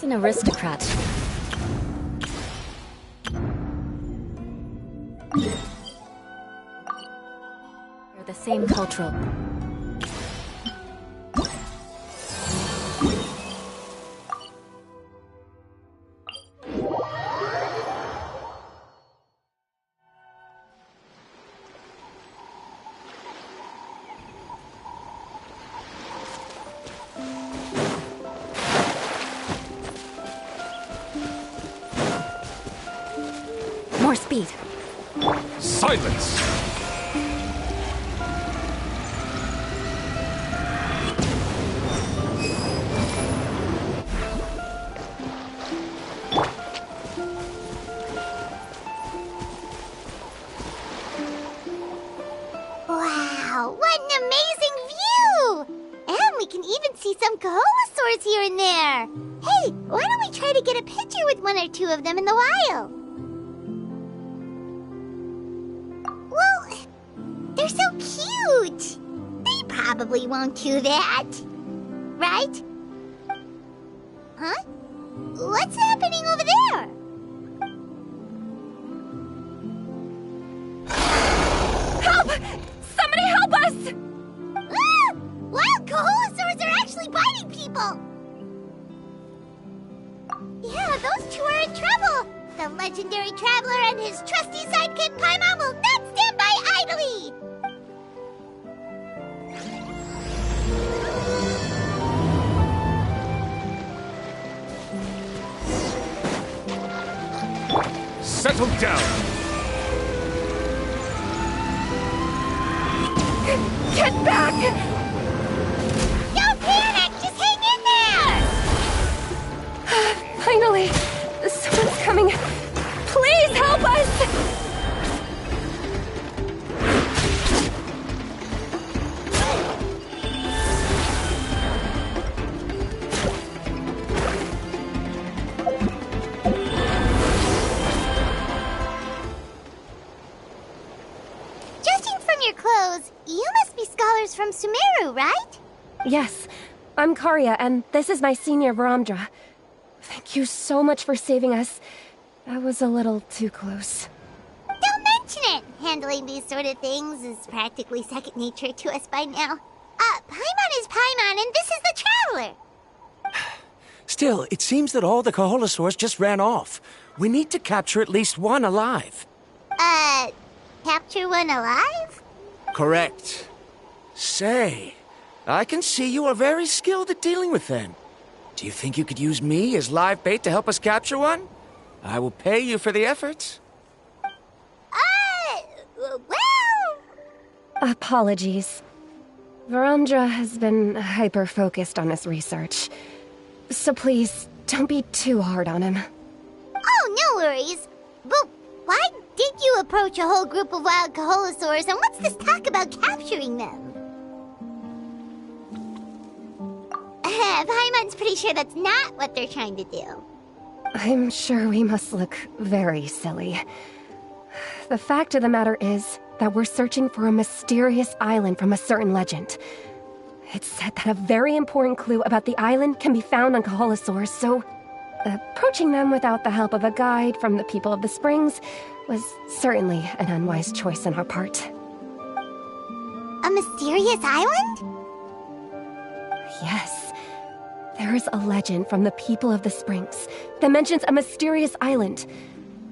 an aristocrat. They're the same cultural... More speed. Silence! Wow, what an amazing view! And we can even see some Kaholosaurs here and there. Hey, why don't we try to get a picture with one or two of them in the wild? Well, they're so cute. They probably won't do that. Right? Huh? What's happening over there? Help! Somebody help us! Ah! Wild Kaholosaurs are actually biting people! Yeah, those two are in trouble! The legendary traveler and his trusty sidekick Paimon will not stand by idly! Settle down! Get back! Don't panic! Just hang in there! Finally! Someone's coming! Please help us! Judging from your clothes, you must be scholars from Sumeru, right? Yes, I'm Karya, and this is my senior Varamdra. Thank you so much for saving us. That was a little too close. Don't mention it! Handling these sort of things is practically second nature to us by now. Paimon is Paimon, and this is the Traveler! Still, it seems that all the Kaholosaurs just ran off. We need to capture at least one alive. Capture one alive? Correct. Say, I can see you are very skilled at dealing with them. Do you think you could use me as live bait to help us capture one? I will pay you for the effort. Well... Apologies. Varamdra has been hyper-focused on his research. So please, don't be too hard on him. Oh, no worries. But why did you approach a whole group of wild Kaholosaurs, and what's this talk about capturing them? Paimon's pretty sure that's not what they're trying to do. I'm sure we must look very silly. The fact of the matter is that we're searching for a mysterious island from a certain legend. It's said that a very important clue about the island can be found on Kaholosaurs, so approaching them without the help of a guide from the people of the Springs was certainly an unwise choice on our part. A mysterious island? Yes. There is a legend from the people of the Springs that mentions a mysterious island,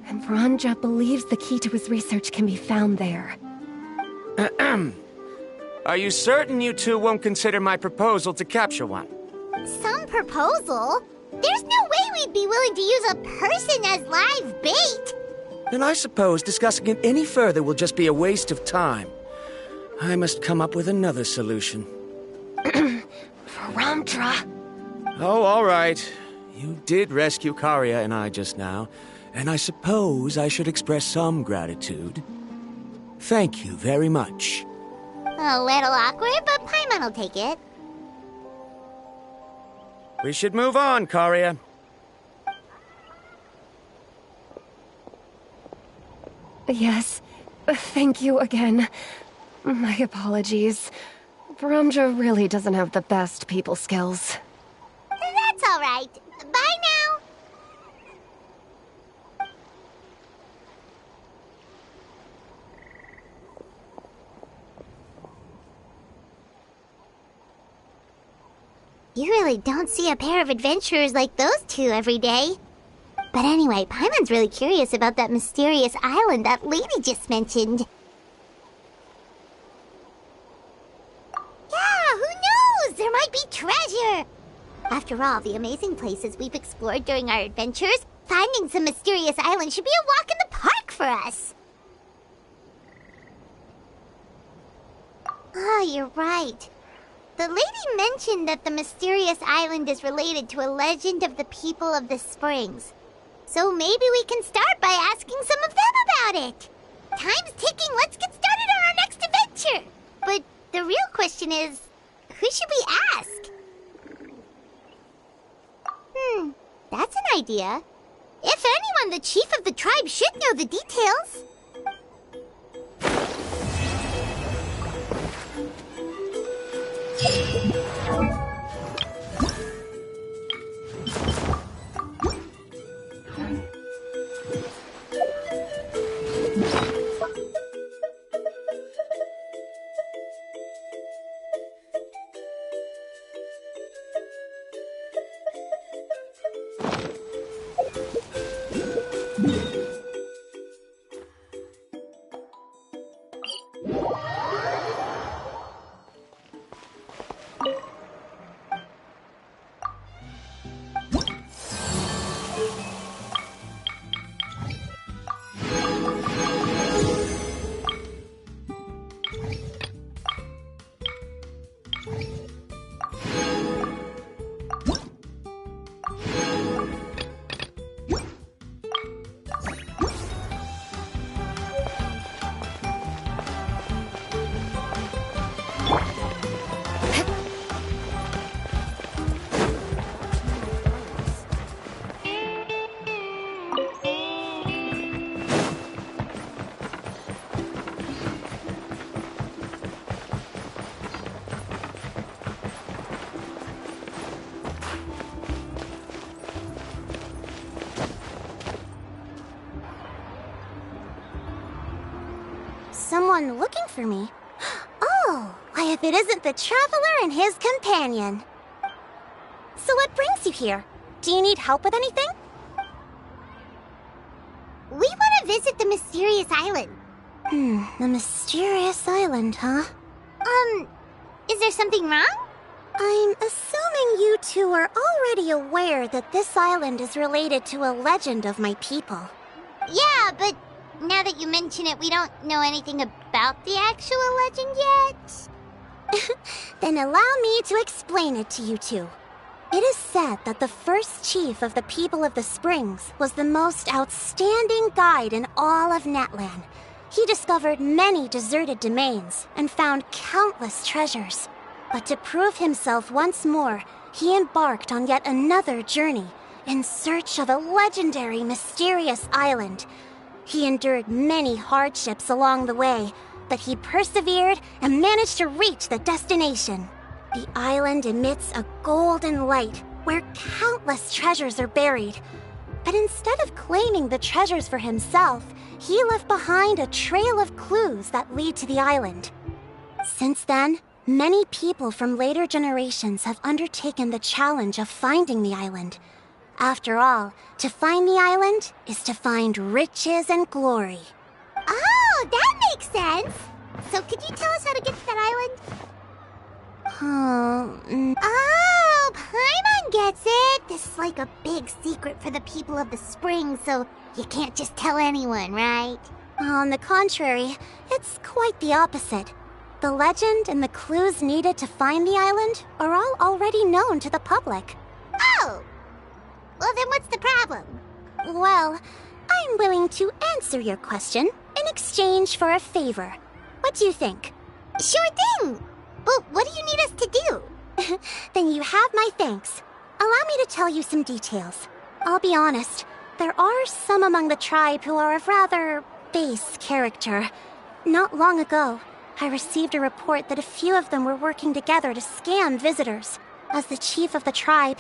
and Varamdra believes the key to his research can be found there. Are you certain you two won't consider my proposal to capture one? Some proposal? There's no way we'd be willing to use a person as live bait! Then I suppose discussing it any further will just be a waste of time. I must come up with another solution. Varamdra! Oh, all right. You did rescue Karya and I just now, and I suppose I should express some gratitude. Thank you very much. A little awkward, but Paimon will take it. We should move on, Karya. Yes, thank you again. My apologies. Varamdra really doesn't have the best people skills. That's all right. Bye now. You really don't see a pair of adventurers like those two every day. But anyway, Paimon's really curious about that mysterious island that lady just mentioned. Yeah, who knows? There might be treasure! After all the amazing places we've explored during our adventures, finding some mysterious island should be a walk in the park for us. Oh, you're right. The lady mentioned that the mysterious island is related to a legend of the people of the springs. So maybe we can start by asking some of them about it. Time's ticking, let's get started on our next adventure. But the real question is, who should we ask? That's an idea. If anyone, the chief of the tribe should know the details. Someone looking for me? Oh, why if it isn't the traveler and his companion. So what brings you here? Do you need help with anything? We want to visit the mysterious island. The mysterious island, huh? Is there something wrong? I'm assuming you two are already aware that this island is related to a legend of my people. Yeah, but now that you mention it, we don't know anything about the actual legend yet. Then allow me to explain it to you two. It is said that the first chief of the people of the Springs was the most outstanding guide in all of Natlan. He discovered many deserted domains and found countless treasures. But to prove himself once more, he embarked on yet another journey in search of a legendary, mysterious island. He endured many hardships along the way, but he persevered and managed to reach the destination. The island emits a golden light where countless treasures are buried. But instead of claiming the treasures for himself, he left behind a trail of clues that lead to the island. Since then, many people from later generations have undertaken the challenge of finding the island. After all, to find the island is to find riches and glory. Oh, that makes sense! So could you tell us how to get to that island? Oh, Paimon gets it! This is like a big secret for the people of the Springs, so you can't just tell anyone, right? On the contrary, it's quite the opposite. The legend and the clues needed to find the island are all already known to the public. Oh! Well, then what's the problem? Well, I'm willing to answer your question in exchange for a favor. What do you think? Sure thing! But what do you need us to do? Then you have my thanks. Allow me to tell you some details. I'll be honest, there are some among the tribe who are of rather base character. Not long ago, I received a report that a few of them were working together to scam visitors. As the chief of the tribe,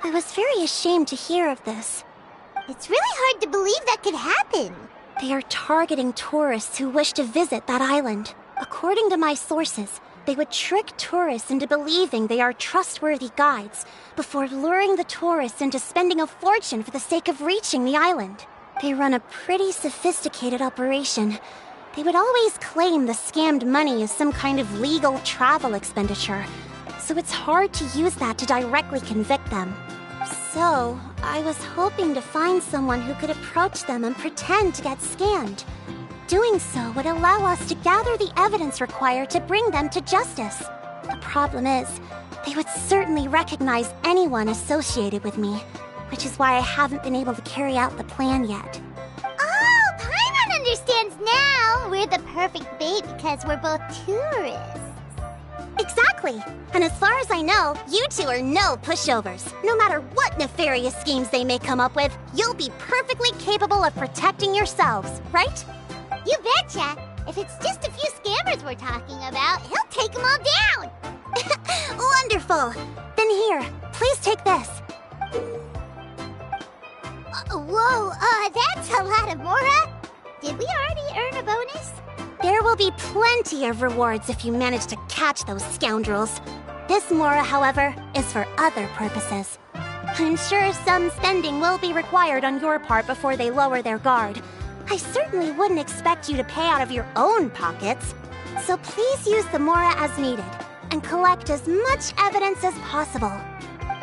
I was very ashamed to hear of this. It's really hard to believe that could happen. They are targeting tourists who wish to visit that island. According to my sources, They would trick tourists into believing they are trustworthy guides before luring the tourists into spending a fortune for the sake of reaching the island. They run a pretty sophisticated operation. They would always claim the scammed money is some kind of legal travel expenditure, so it's hard to use that to directly convict them. So, I was hoping to find someone who could approach them and pretend to get scammed. Doing so would allow us to gather the evidence required to bring them to justice. The problem is, they would certainly recognize anyone associated with me, which is why I haven't been able to carry out the plan yet. Oh, Paimon understands now! We're the perfect bait because we're both tourists. Exactly! And as far as I know, you two are no pushovers. No matter what nefarious schemes they may come up with, you'll be perfectly capable of protecting yourselves, right? You betcha! If it's just a few scammers we're talking about, he'll take them all down! Wonderful! Then here, please take this. Whoa, that's a lot of Mora! Did we already earn a bonus? There will be plenty of rewards if you manage to catch those scoundrels. This Mora, however, is for other purposes. I'm sure some spending will be required on your part before they lower their guard. I certainly wouldn't expect you to pay out of your own pockets. So please use the Mora as needed, and collect as much evidence as possible.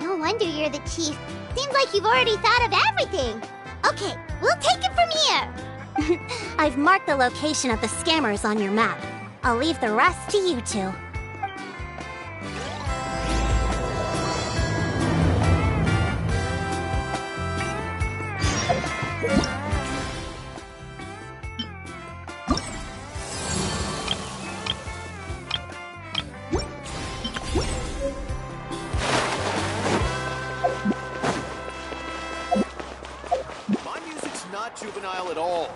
No wonder you're the chief. Seems like you've already thought of everything. Okay, we'll take it from here. I've marked the location of the scammers on your map. I'll leave the rest to you two. My music's not juvenile at all.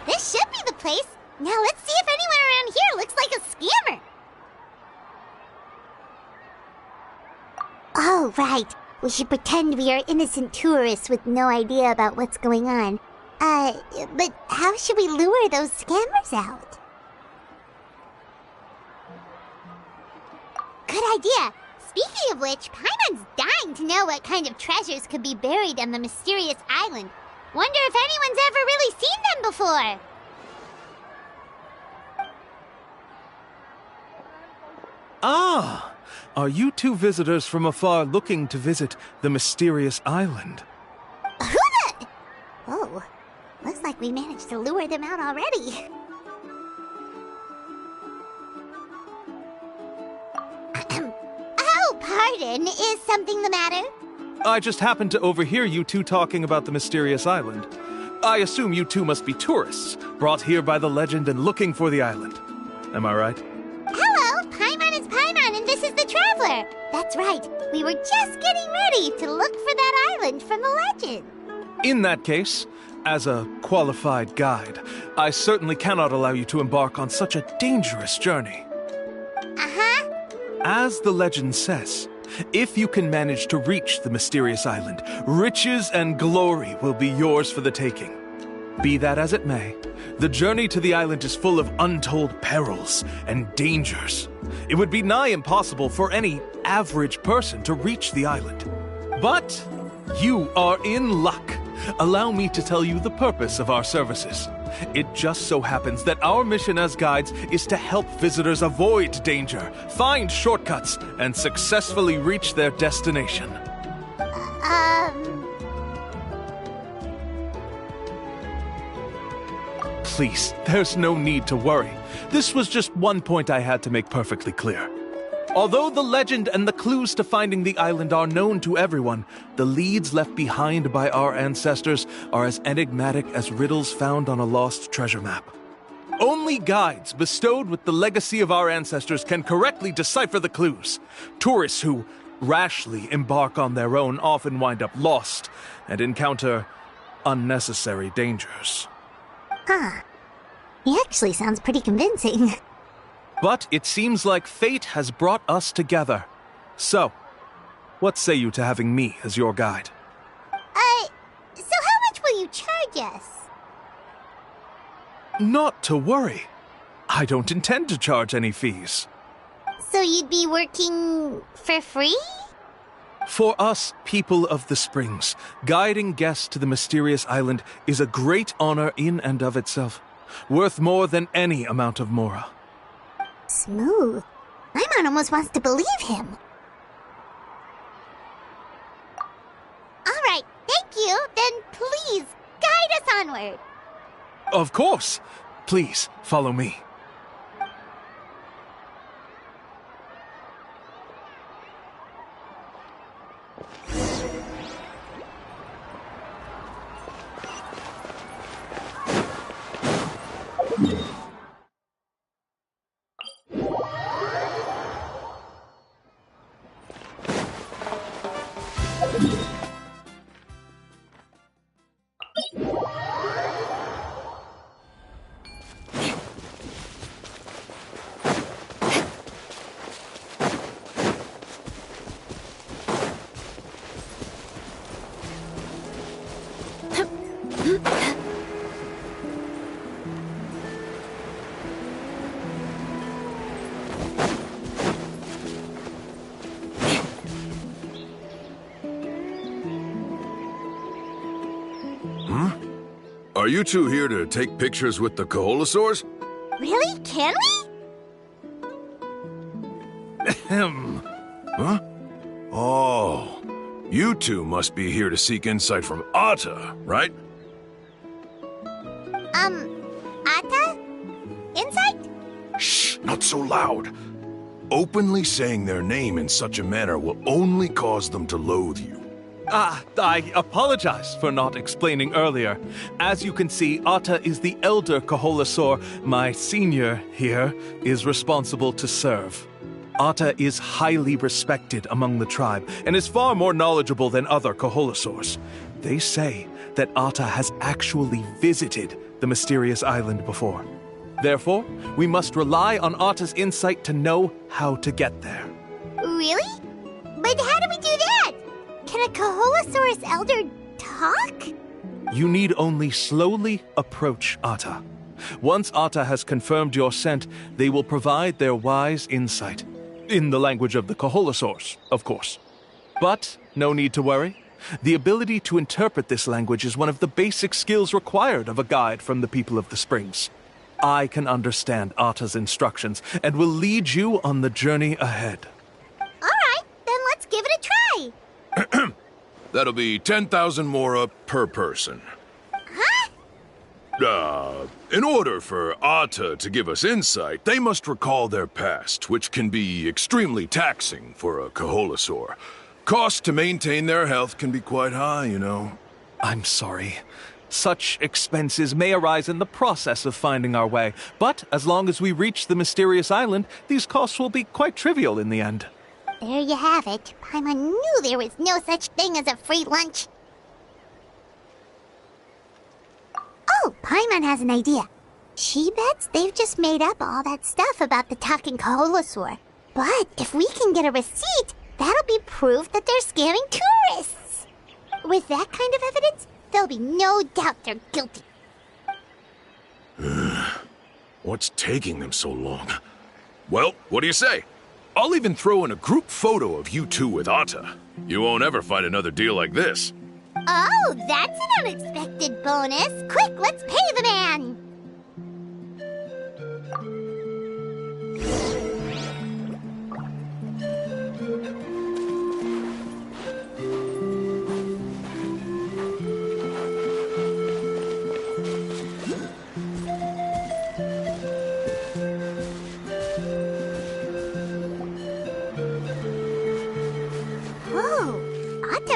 This should be the place. Now let's see if anyone around here looks like a scammer. Oh, right. We should pretend we are innocent tourists with no idea about what's going on. But how should we lure those scammers out? Good idea. Speaking of which, Paimon's dying to know what kind of treasures could be buried on the mysterious island. Wonder if anyone's ever really seen them before. Ah! Are you two visitors from afar looking to visit the mysterious island? Who the... Oh, looks like we managed to lure them out already. Oh, pardon. Is something the matter? I just happened to overhear you two talking about the mysterious island. I assume you two must be tourists, brought here by the legend and looking for the island. Am I right? Hello, Paimon is Paimon, and this is the Traveler. That's right. We were just getting ready to look for that island from the legend. In that case, as a qualified guide, I certainly cannot allow you to embark on such a dangerous journey. Uh-huh. As the legend says, if you can manage to reach the mysterious island, riches and glory will be yours for the taking. Be that as it may, the journey to the island is full of untold perils and dangers. It would be nigh impossible for any average person to reach the island. But you are in luck. Allow me to tell you the purpose of our services. It just so happens that our mission as guides is to help visitors avoid danger, find shortcuts, and successfully reach their destination. Please, there's no need to worry. This was just one point I had to make perfectly clear. Although the legend and the clues to finding the island are known to everyone, the leads left behind by our ancestors are as enigmatic as riddles found on a lost treasure map. Only guides bestowed with the legacy of our ancestors can correctly decipher the clues. Tourists who rashly embark on their own often wind up lost and encounter unnecessary dangers. Huh. He actually sounds pretty convincing. But it seems like fate has brought us together. So, what say you to having me as your guide? So how much will you charge us? Not to worry. I don't intend to charge any fees. So you'd be working for free? For us, people of the Springs, guiding guests to the mysterious island is a great honor in and of itself, worth more than any amount of mora. Smooth. Paimon almost wants to believe him. All right, thank you. Then please, guide us onward. Of course. Please, follow me. Are you two here to take pictures with the Koholosaurs? Really? Can we? Huh? Oh, you two must be here to seek insight from Atta, right? Atta? Insight? Shh, not so loud. Openly saying their name in such a manner will only cause them to loathe you. I apologize for not explaining earlier. As you can see, Atta is the elder Koholosaur. My senior here is responsible to serve. Atta is highly respected among the tribe and is far more knowledgeable than other Koholosaurs. They say that Atta has actually visited the mysterious island before. Therefore, we must rely on Atta's insight to know how to get there. Really? But how do we do that? Can a Koholosaurus elder talk? You need only slowly approach Atta. Once Atta has confirmed your scent, they will provide their wise insight. In the language of the Koholosaurs, of course. But no need to worry. The ability to interpret this language is one of the basic skills required of a guide from the people of the Springs. I can understand Atta's instructions and will lead you on the journey ahead. All right, then let's give it a try. That'll be 10,000 mora per person. Huh? In order for Atta to give us insight, they must recall their past, which can be extremely taxing for a Koholosaur. Cost to maintain their health can be quite high, you know. I'm sorry. Such expenses may arise in the process of finding our way, but as long as we reach the mysterious island, these costs will be quite trivial in the end. There you have it. Paimon knew there was no such thing as a free lunch. Oh, Paimon has an idea. She bets they've just made up all that stuff about the talking Koholosaur. But if we can get a receipt, that'll be proof that they're scamming tourists. With that kind of evidence, there'll be no doubt they're guilty. What's taking them so long? Well, what do you say? I'll even throw in a group photo of you two with Atta. You won't ever find another deal like this. Oh, that's an unexpected bonus. Quick, let's pay the man.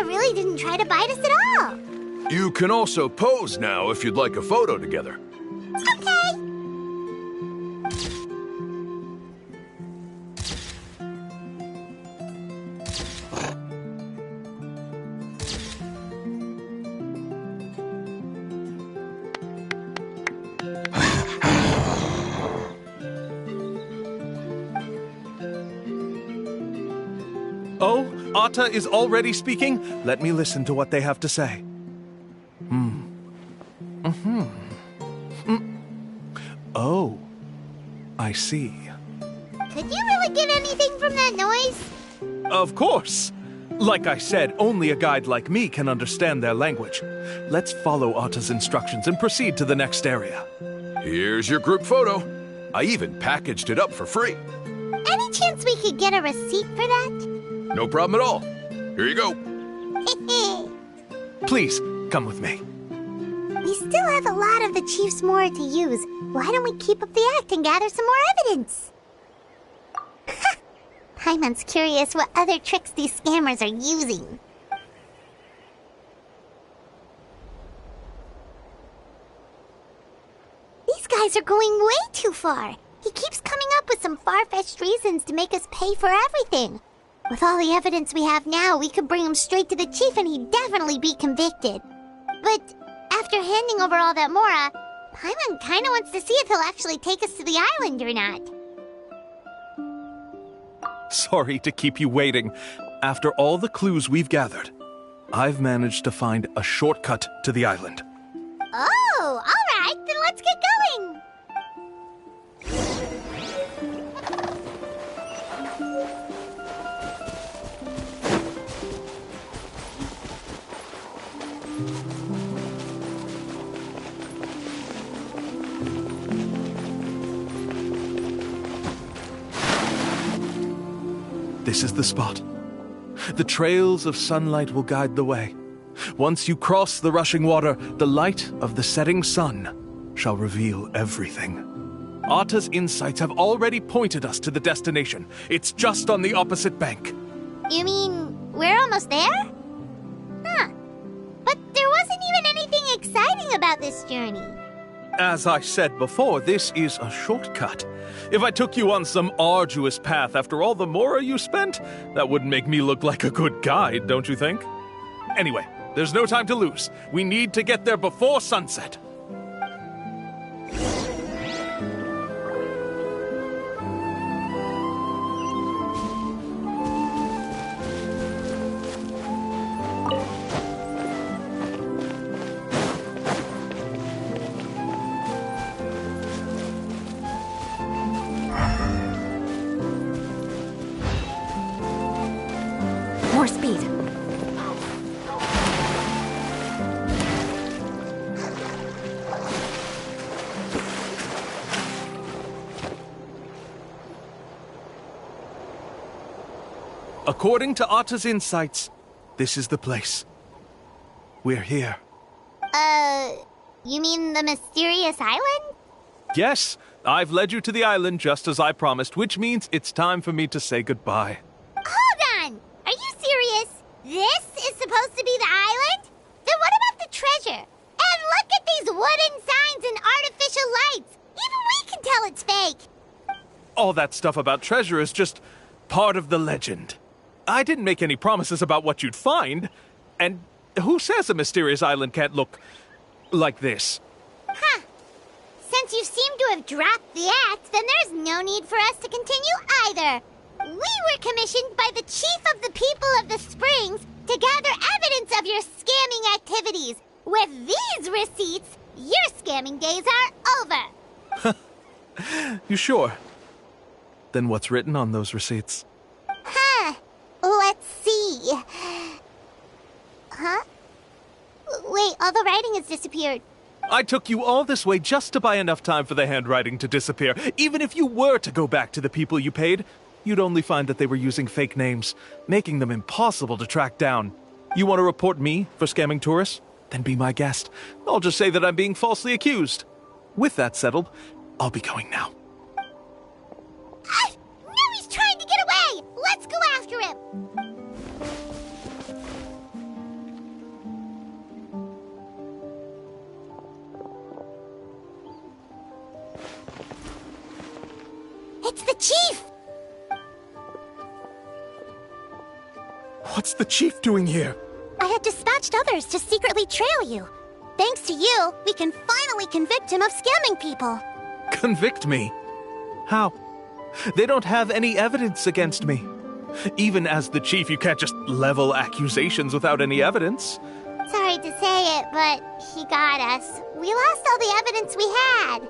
Really didn't try to bite us at all. You can also pose now if you'd like a photo together. Okay. Atta is already speaking, let me listen to what they have to say. Oh, I see. Could you really get anything from that noise? Of course! Like I said, only a guide like me can understand their language. Let's follow Atta's instructions and proceed to the next area. Here's your group photo. I even packaged it up for free. Any chance we could get a receipt for that? No problem at all. Here you go. Please, come with me. We still have a lot of the Chief's Mora to use. Why don't we keep up the act and gather some more evidence? Paimon's curious what other tricks these scammers are using. These guys are going way too far. He keeps coming up with some far-fetched reasons to make us pay for everything. With all the evidence we have now, we could bring him straight to the chief and he'd definitely be convicted. But after handing over all that Mora, Paimon kinda wants to see if he'll actually take us to the island or not. Sorry to keep you waiting. After all the clues we've gathered, I've managed to find a shortcut to the island. Oh, alright, then let's get going! This is the spot. The trails of sunlight will guide the way. Once you cross the rushing water, the light of the setting sun shall reveal everything. Atta's insights have already pointed us to the destination. It's just on the opposite bank. You mean, we're almost there? Huh. But there wasn't even anything exciting about this journey. As I said before, this is a shortcut. If I took you on some arduous path after all the Mora you spent, that wouldn't make me look like a good guide, don't you think? Anyway, there's no time to lose. We need to get there before sunset. More speed. According to Atta's insights, this is the place. We're here. You mean the mysterious island? Yes, I've led you to the island just as I promised, which means it's time for me to say goodbye. Hold on! Are you serious? This is supposed to be the island? Then what about the treasure? And look at these wooden signs and artificial lights! Even we can tell it's fake! All that stuff about treasure is just part of the legend. I didn't make any promises about what you'd find. And who says a mysterious island can't look like this? Huh. Since you seem to have dropped the act, then there's no need for us to continue either. We were commissioned by the chief of the people of the Springs to gather evidence of your scamming activities. With these receipts, your scamming days are over. You sure? Then what's written on those receipts? Huh. Let's see. Huh? Wait, all the writing has disappeared. I took you all this way just to buy enough time for the handwriting to disappear. Even if you were to go back to the people you paid, you'd only find that they were using fake names, making them impossible to track down. You want to report me for scamming tourists? Then be my guest. I'll just say that I'm being falsely accused. With that settled, I'll be going now. Now he's trying to get away! Let's go after him! It's the chief! What's the chief doing here? I had dispatched others to secretly trail you. Thanks to you, we can finally convict him of scamming people. Convict me? How? They don't have any evidence against me. Even as the chief, you can't just level accusations without any evidence. Sorry to say it, but he got us. We lost all the evidence we had.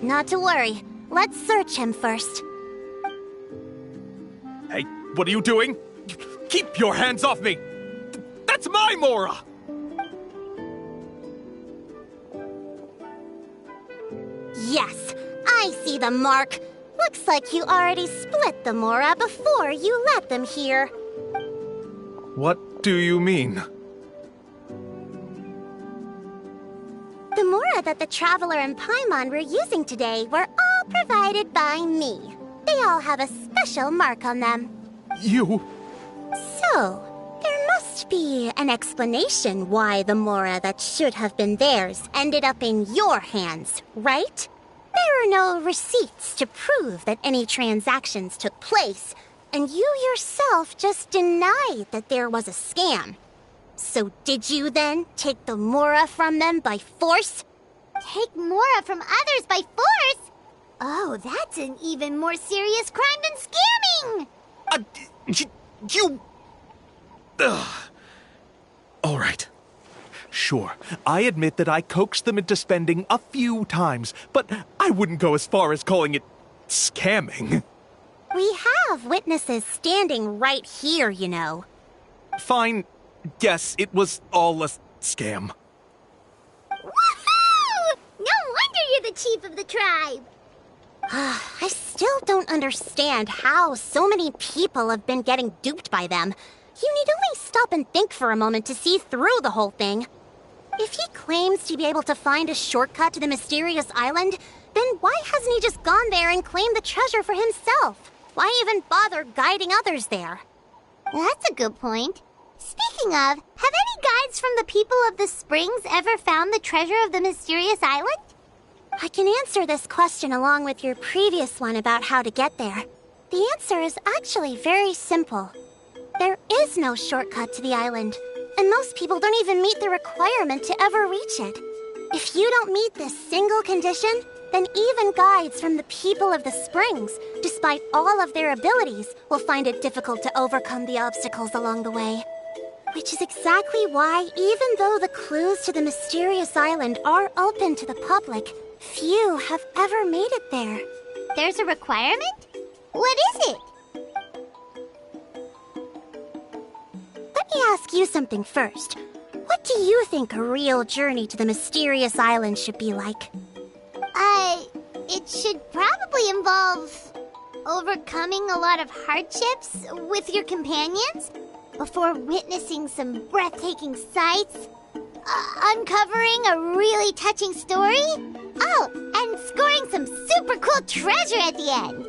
Not to worry. Let's search him first. Hey, what are you doing? Keep your hands off me! That's my Mora! Yes, I see the mark. Looks like you already split the Mora before you let them here. What do you mean? The Mora that the Traveler and Paimon were using today were all provided by me. They all have a special mark on them. You... So, there must be an explanation why the Mora that should have been theirs ended up in your hands, right? There are no receipts to prove that any transactions took place, and you yourself just denied that there was a scam. So did you then take the Mora from them by force? Take Mora from others by force? Oh, that's an even more serious crime than scamming! You... Ugh. All right. Sure, I admit that I coaxed them into spending a few times, but I wouldn't go as far as calling it scamming. We have witnesses standing right here, you know. Fine. Yes, it was all a scam. Woohoo! No wonder you're the chief of the tribe! I still don't understand how so many people have been getting duped by them. You need only stop and think for a moment to see through the whole thing. If he claims to be able to find a shortcut to the mysterious island, then why hasn't he just gone there and claimed the treasure for himself? Why even bother guiding others there? That's a good point. Speaking of, have any guides from the people of the springs ever found the treasure of the mysterious island? I can answer this question along with your previous one about how to get there. The answer is actually very simple. There is no shortcut to the island, and most people don't even meet the requirement to ever reach it. If you don't meet this single condition, then even guides from the people of the springs, despite all of their abilities, will find it difficult to overcome the obstacles along the way. Which is exactly why, even though the clues to the mysterious island are open to the public, few have ever made it there. There's a requirement? What is it? Let me ask you something first. What do you think a real journey to the mysterious island should be like? It should probably involve overcoming a lot of hardships with your companions before witnessing some breathtaking sights, uncovering a really touching story, and scoring some super cool treasure at the end.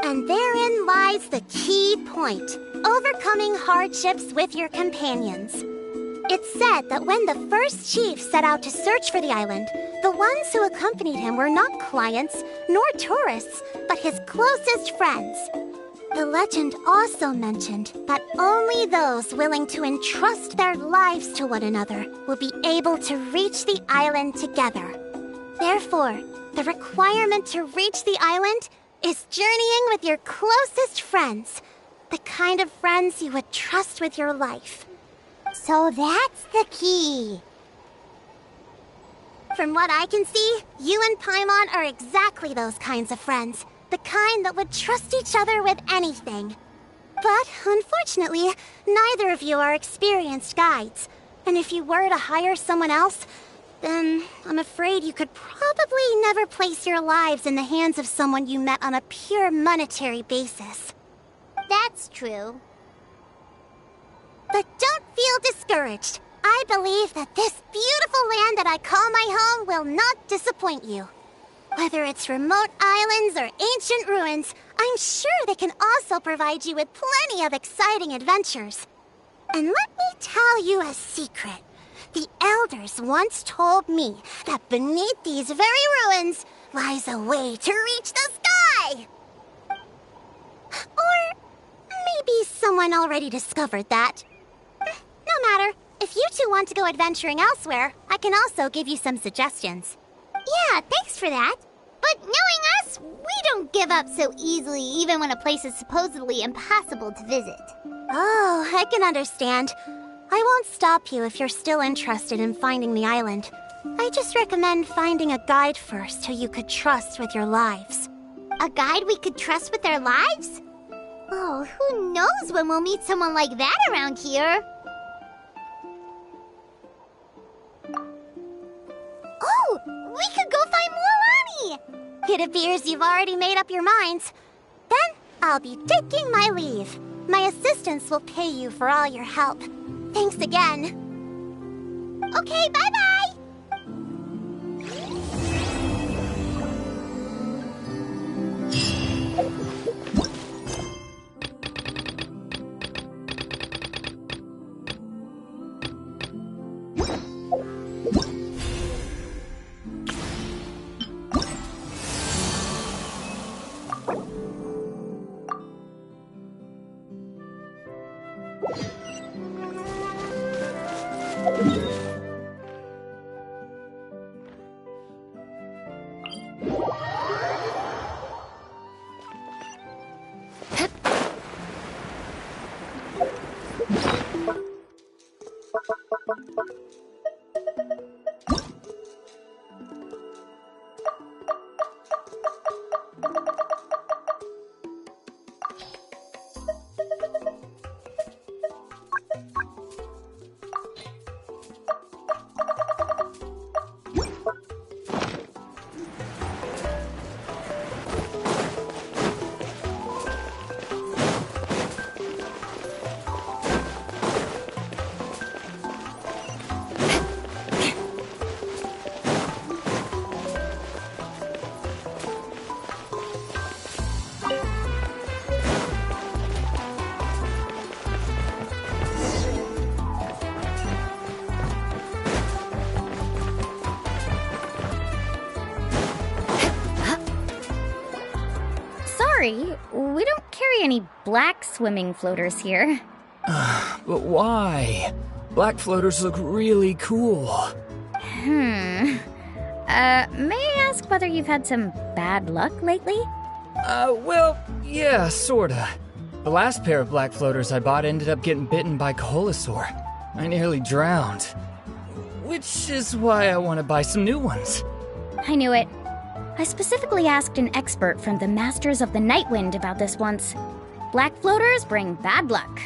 And therein lies the key point. Overcoming hardships with your companions. It's said that when the first chief set out to search for the island, the ones who accompanied him were not clients nor tourists, but his closest friends. The legend also mentioned that only those willing to entrust their lives to one another will be able to reach the island together. Therefore, the requirement to reach the island is journeying with your closest friends. The kind of friends you would trust with your life. So that's the key. From what I can see, you and Paimon are exactly those kinds of friends. The kind that would trust each other with anything. But, unfortunately, neither of you are experienced guides. And if you were to hire someone else, then I'm afraid you could probably never place your lives in the hands of someone you met on a pure monetary basis. That's true. But don't feel discouraged. I believe that this beautiful land that I call my home will not disappoint you. Whether it's remote islands or ancient ruins, I'm sure they can also provide you with plenty of exciting adventures. And let me tell you a secret. The elders once told me that beneath these very ruins lies a way to reach the sky. Or maybe someone already discovered that. No matter. If you two want to go adventuring elsewhere, I can also give you some suggestions. Yeah, thanks for that. But knowing us, we don't give up so easily even when a place is supposedly impossible to visit. Oh, I can understand. I won't stop you if you're still interested in finding the island. I just recommend finding a guide first who you could trust with your lives. A guide we could trust with our lives? Oh, who knows when we'll meet someone like that around here? Oh, we could go find mualani! It appears you've already made up your minds. Then I'll be taking my leave. My assistants will pay you for all your help. Thanks again. Okay, bye-bye! We don't carry any black swimming floaters here. But why? Black floaters look really cool. May I ask whether you've had some bad luck lately? Well, yeah, sorta. The last pair of black floaters I bought ended up getting bitten by Koholosaur. I nearly drowned. Which is why I want to buy some new ones. I knew it. I specifically asked an expert from the Masters of the Nightwind about this once. Black floaters bring bad luck.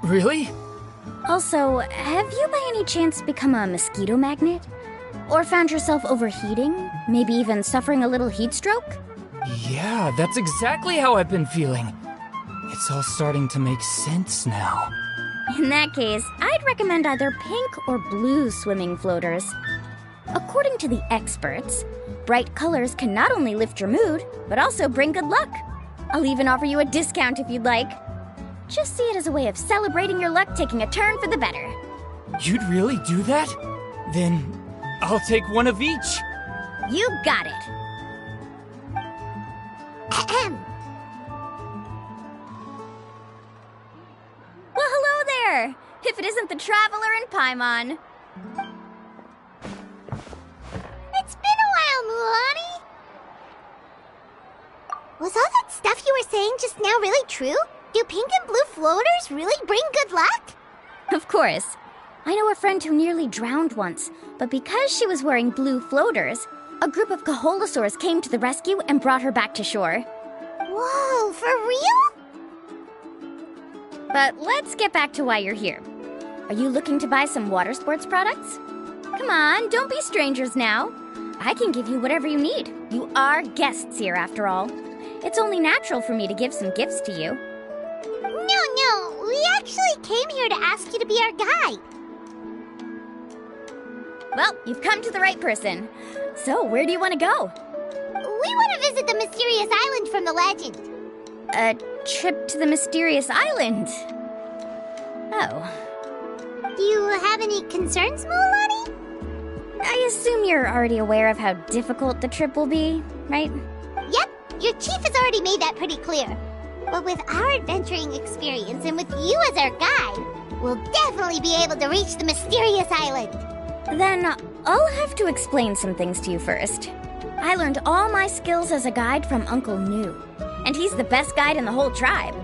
Really? Also, have you by any chance become a mosquito magnet? Or found yourself overheating? Maybe even suffering a little heat stroke? Yeah, that's exactly how I've been feeling. It's all starting to make sense now. In that case, I'd recommend either pink or blue swimming floaters. According to the experts, bright colors can not only lift your mood, but also bring good luck. I'll even offer you a discount if you'd like. Just see it as a way of celebrating your luck taking a turn for the better. You'd really do that? Then I'll take one of each. You got it. Ahem. Well, hello there! If it isn't the Traveler in Paimon. It's been a while, mualani. Was all that stuff you were saying just now really true? Do pink and blue floaters really bring good luck? Of course. I know a friend who nearly drowned once, but because she was wearing blue floaters, a group of Koholosaurs came to the rescue and brought her back to shore. Whoa, for real? But let's get back to why you're here. Are you looking to buy some water sports products? Come on, don't be strangers now. I can give you whatever you need. You are guests here, after all. It's only natural for me to give some gifts to you. No, we actually came here to ask you to be our guide. Well, you've come to the right person. So, where do you want to go? We want to visit the mysterious island from the legend. A trip to the mysterious island? Oh. Do you have any concerns, mualani? I assume you're already aware of how difficult the trip will be, right? Yep, your chief has already made that pretty clear. But with our adventuring experience and with you as our guide, we'll definitely be able to reach the mysterious island. Then I'll have to explain some things to you first. I learned all my skills as a guide from Uncle New, and he's the best guide in the whole tribe.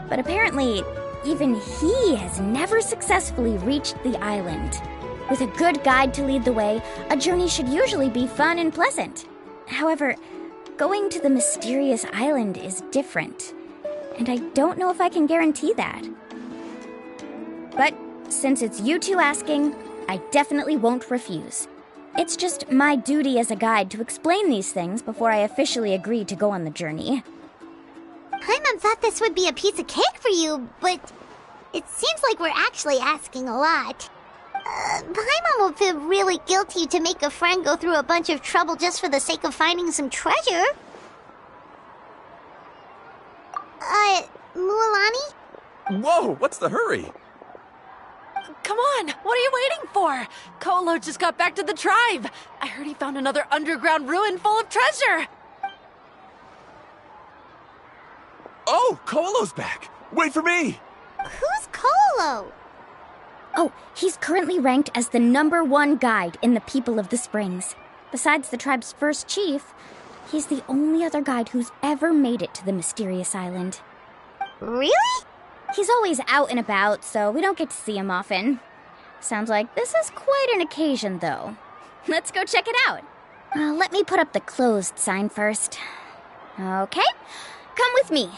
But apparently, even he has never successfully reached the island. With a good guide to lead the way, a journey should usually be fun and pleasant. However, going to the mysterious island is different, and I don't know if I can guarantee that. But since it's you two asking, I definitely won't refuse. It's just my duty as a guide to explain these things before I officially agree to go on the journey. Paimon thought this would be a piece of cake for you, but it seems like we're actually asking a lot. Paimon will feel really guilty to make a friend go through a bunch of trouble just for the sake of finding some treasure. Mualani? Whoa, what's the hurry? Come on, what are you waiting for? Kolo just got back to the tribe. I heard he found another underground ruin full of treasure. Oh, Kolo's back! Wait for me! Who's Kolo? Oh, he's currently ranked as the #1 guide in the People of the Springs. Besides the tribe's first chief, he's the only other guide who's ever made it to the mysterious island. Really? He's always out and about, so we don't get to see him often. Sounds like this is quite an occasion, though. Let's go check it out. Let me put up the closed sign first. Okay, come with me.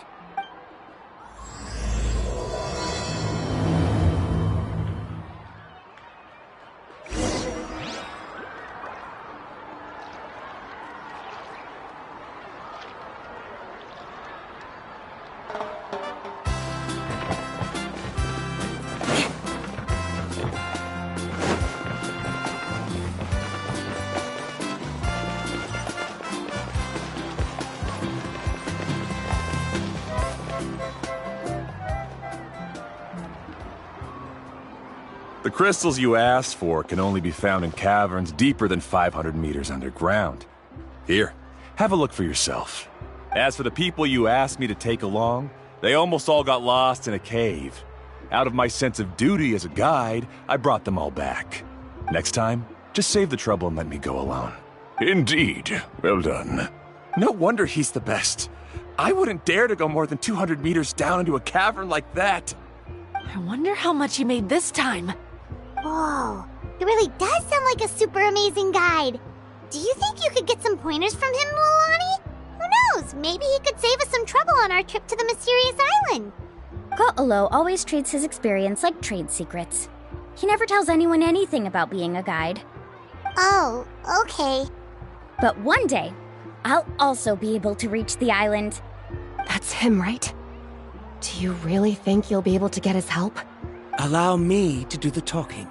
The crystals you asked for can only be found in caverns deeper than 500 meters underground. Here, have a look for yourself. As for the people you asked me to take along, they almost all got lost in a cave. Out of my sense of duty as a guide, I brought them all back. Next time, just save the trouble and let me go alone. Indeed. Well done. No wonder he's the best. I wouldn't dare to go more than 200 meters down into a cavern like that. I wonder how much he made this time. Whoa, he really does sound like a super amazing guide. Do you think you could get some pointers from him, Mualani? Who knows, maybe he could save us some trouble on our trip to the mysterious island. Ko'olo always treats his experience like trade secrets. He never tells anyone anything about being a guide. Oh, okay. But one day, I'll also be able to reach the island. That's him, right? Do you really think you'll be able to get his help? Allow me to do the talking.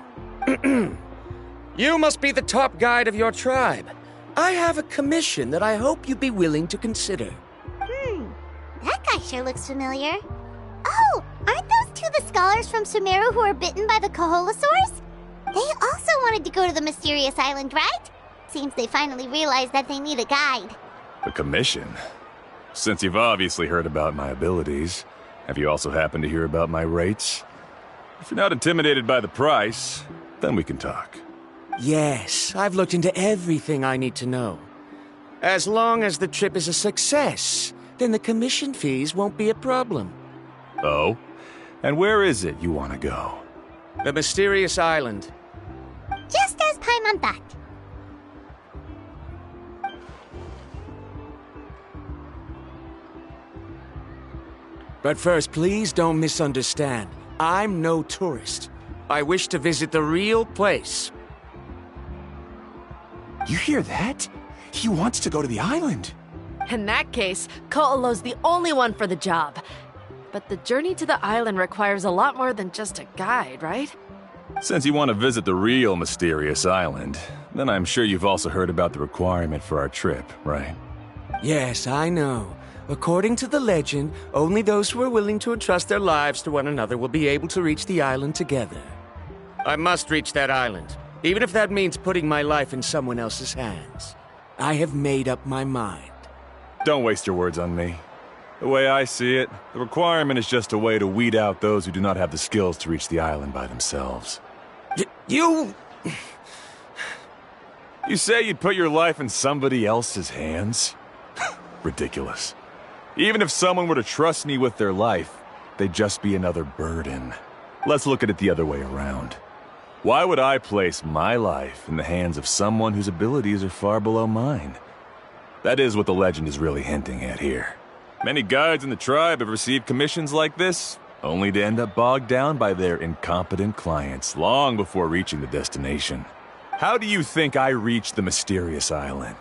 You must be the top guide of your tribe. I have a commission that I hope you'd be willing to consider. That guy sure looks familiar. Oh, aren't those two the scholars from Sumeru who were bitten by the Kaholosaurs? They also wanted to go to the mysterious island, right? Seems they finally realized that they need a guide. A commission? Since you've obviously heard about my abilities, have you also happened to hear about my rates? If you're not intimidated by the price, then we can talk. Yes, I've looked into everything I need to know. As long as the trip is a success, then the commission fees won't be a problem. Oh? And where is it you want to go? The mysterious island. Just as Paimon thought. But first, please don't misunderstand. I'm no tourist. I wish to visit the real place. You hear that? He wants to go to the island. In that case, Ko'olo's the only one for the job. But the journey to the island requires a lot more than just a guide, right? Since you want to visit the real mysterious island, then I'm sure you've also heard about the requirement for our trip, right? Yes, I know. According to the legend, only those who are willing to entrust their lives to one another will be able to reach the island together. I must reach that island, even if that means putting my life in someone else's hands. I have made up my mind. Don't waste your words on me. The way I see it, the requirement is just a way to weed out those who do not have the skills to reach the island by themselves. You... You say you'd put your life in somebody else's hands? Ridiculous. Even if someone were to trust me with their life, they'd just be another burden. Let's look at it the other way around. Why would I place my life in the hands of someone whose abilities are far below mine? That is what the legend is really hinting at here. Many guides in the tribe have received commissions like this, only to end up bogged down by their incompetent clients long before reaching the destination. How do you think I reached the mysterious island?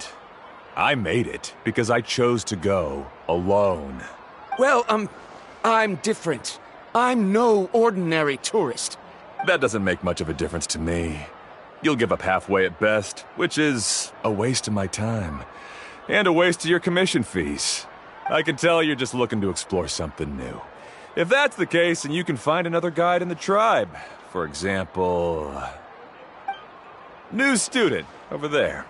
I made it because I chose to go alone. Well, I'm different. I'm no ordinary tourist. That doesn't make much of a difference to me. You'll give up halfway at best, which is a waste of my time. And a waste of your commission fees. I can tell you're just looking to explore something new. If that's the case, then you can find another guide in the tribe. For example... new student, over there.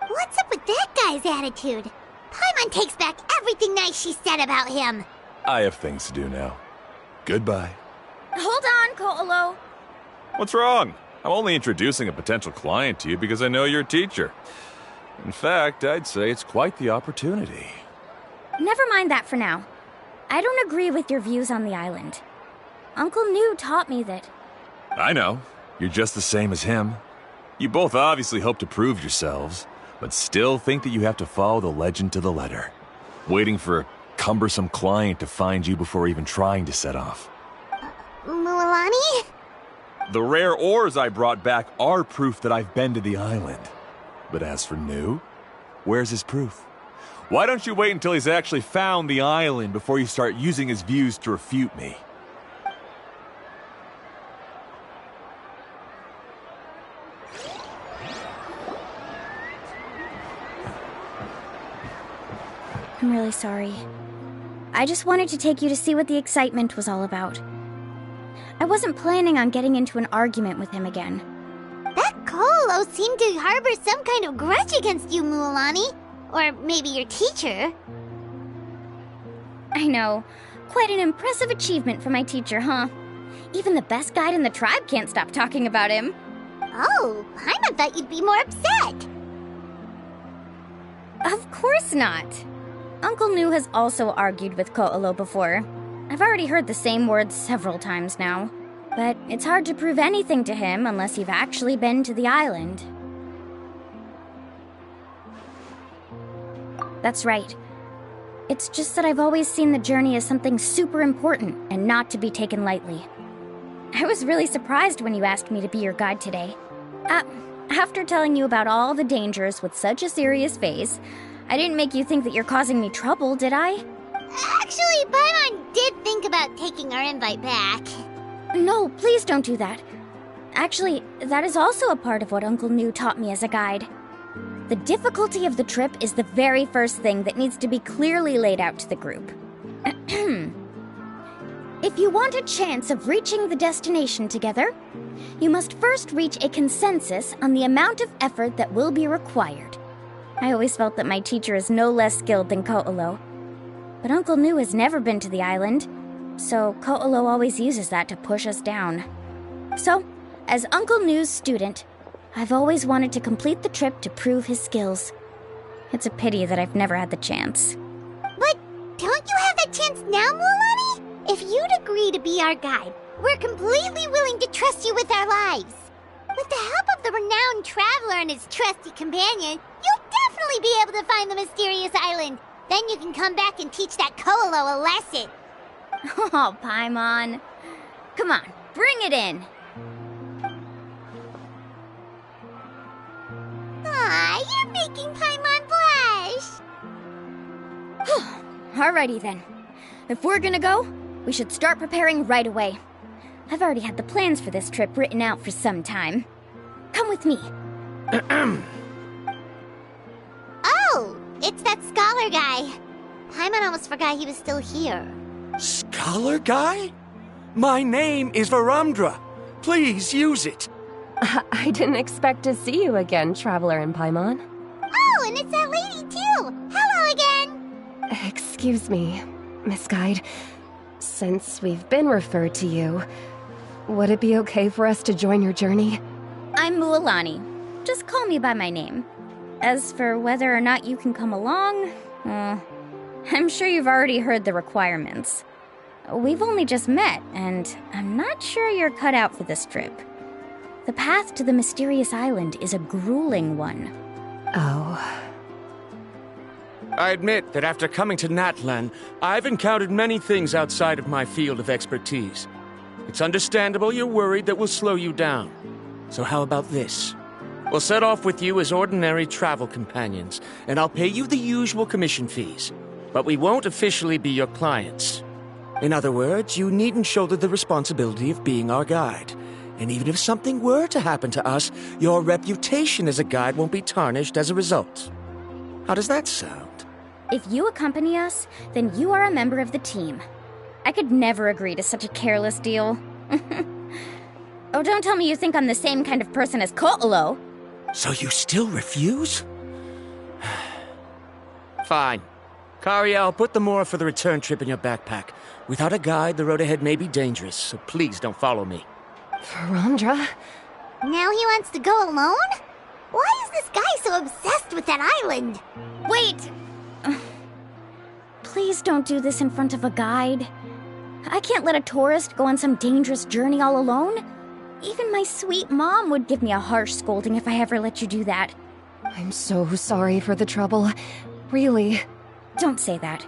What's up with that guy's attitude? Paimon takes back everything nice she said about him. I have things to do now. Goodbye. Hold on, Ko'olo. What's wrong? I'm only introducing a potential client to you because I know you're a teacher. In fact, I'd say it's quite the opportunity. Never mind that for now. I don't agree with your views on the island. Uncle New taught me that... I know. You're just the same as him. You both obviously hope to prove yourselves, but still think that you have to follow the legend to the letter. Waiting for a cumbersome client to find you before even trying to set off. Mualani? The rare ores I brought back are proof that I've been to the island. But as for New, where's his proof? Why don't you wait until he's actually found the island before you start using his views to refute me? I'm really sorry. I just wanted to take you to see what the excitement was all about. I wasn't planning on getting into an argument with him again. That Ko'olo seemed to harbor some kind of grudge against you, Mualani. Or maybe your teacher. I know. Quite an impressive achievement for my teacher, huh? Even the best guide in the tribe can't stop talking about him. Oh, Paimon thought you'd be more upset. Of course not. Uncle New has also argued with Ko'olo before. I've already heard the same words several times now. But it's hard to prove anything to him unless you've actually been to the island. That's right. It's just that I've always seen the journey as something super important and not to be taken lightly. I was really surprised when you asked me to be your guide today. After telling you about all the dangers with such a serious face, I didn't make you think that you're causing me trouble, did I? Actually, Paimon did think about taking our invite back. No, please don't do that. Actually, that is also a part of what Uncle New taught me as a guide. The difficulty of the trip is the very first thing that needs to be clearly laid out to the group. If you want a chance of reaching the destination together, you must first reach a consensus on the amount of effort that will be required. I always felt that my teacher is no less skilled than Ko'olo. But Uncle New has never been to the island, so Ko'olo always uses that to push us down. So, as Uncle New's student, I've always wanted to complete the trip to prove his skills. It's a pity that I've never had the chance. But don't you have that chance now, Mualani? If you'd agree to be our guide, we're completely willing to trust you with our lives. With the help of the renowned traveler and his trusty companion, you'll definitely be able to find the mysterious island. Then you can come back and teach that Ko'olo a lesson. Oh, Paimon. Come on, bring it in. Aw, you're making Paimon blush. Alrighty then. If we're gonna go, we should start preparing right away. I've already had the plans for this trip written out for some time. Come with me. Oh, it's that scholar guy. Paimon almost forgot he was still here. Scholar guy? My name is Varamdra. Please use it. I didn't expect to see you again, Traveler in Paimon. Oh, and it's that lady too. Hello again. Excuse me, Miss Guide. Since we've been referred to you, would it be okay for us to join your journey? I'm Mualani, just call me by my name. As for whether or not you can come along, I'm sure you've already heard the requirements. We've only just met, and I'm not sure you're cut out for this trip. The path to the mysterious island is a grueling one. Oh. I admit that after coming to Natlan, I've encountered many things outside of my field of expertise. It's understandable you're worried that we'll slow you down. So how about this? We'll set off with you as ordinary travel companions, and I'll pay you the usual commission fees. But we won't officially be your clients. In other words, you needn't shoulder the responsibility of being our guide. And even if something were to happen to us, your reputation as a guide won't be tarnished as a result. How does that sound? If you accompany us, then you are a member of the team. I could never agree to such a careless deal. Oh, don't tell me you think I'm the same kind of person as Ko'olo. So you still refuse? Fine. Kariel, put the Mora for the return trip in your backpack. Without a guide, the road ahead may be dangerous, so please don't follow me. Verandra? Now he wants to go alone? Why is this guy so obsessed with that island? Wait! Please don't do this in front of a guide. I can't let a tourist go on some dangerous journey all alone. Even my sweet mom would give me a harsh scolding if I ever let you do that. I'm so sorry for the trouble. Really. Don't say that.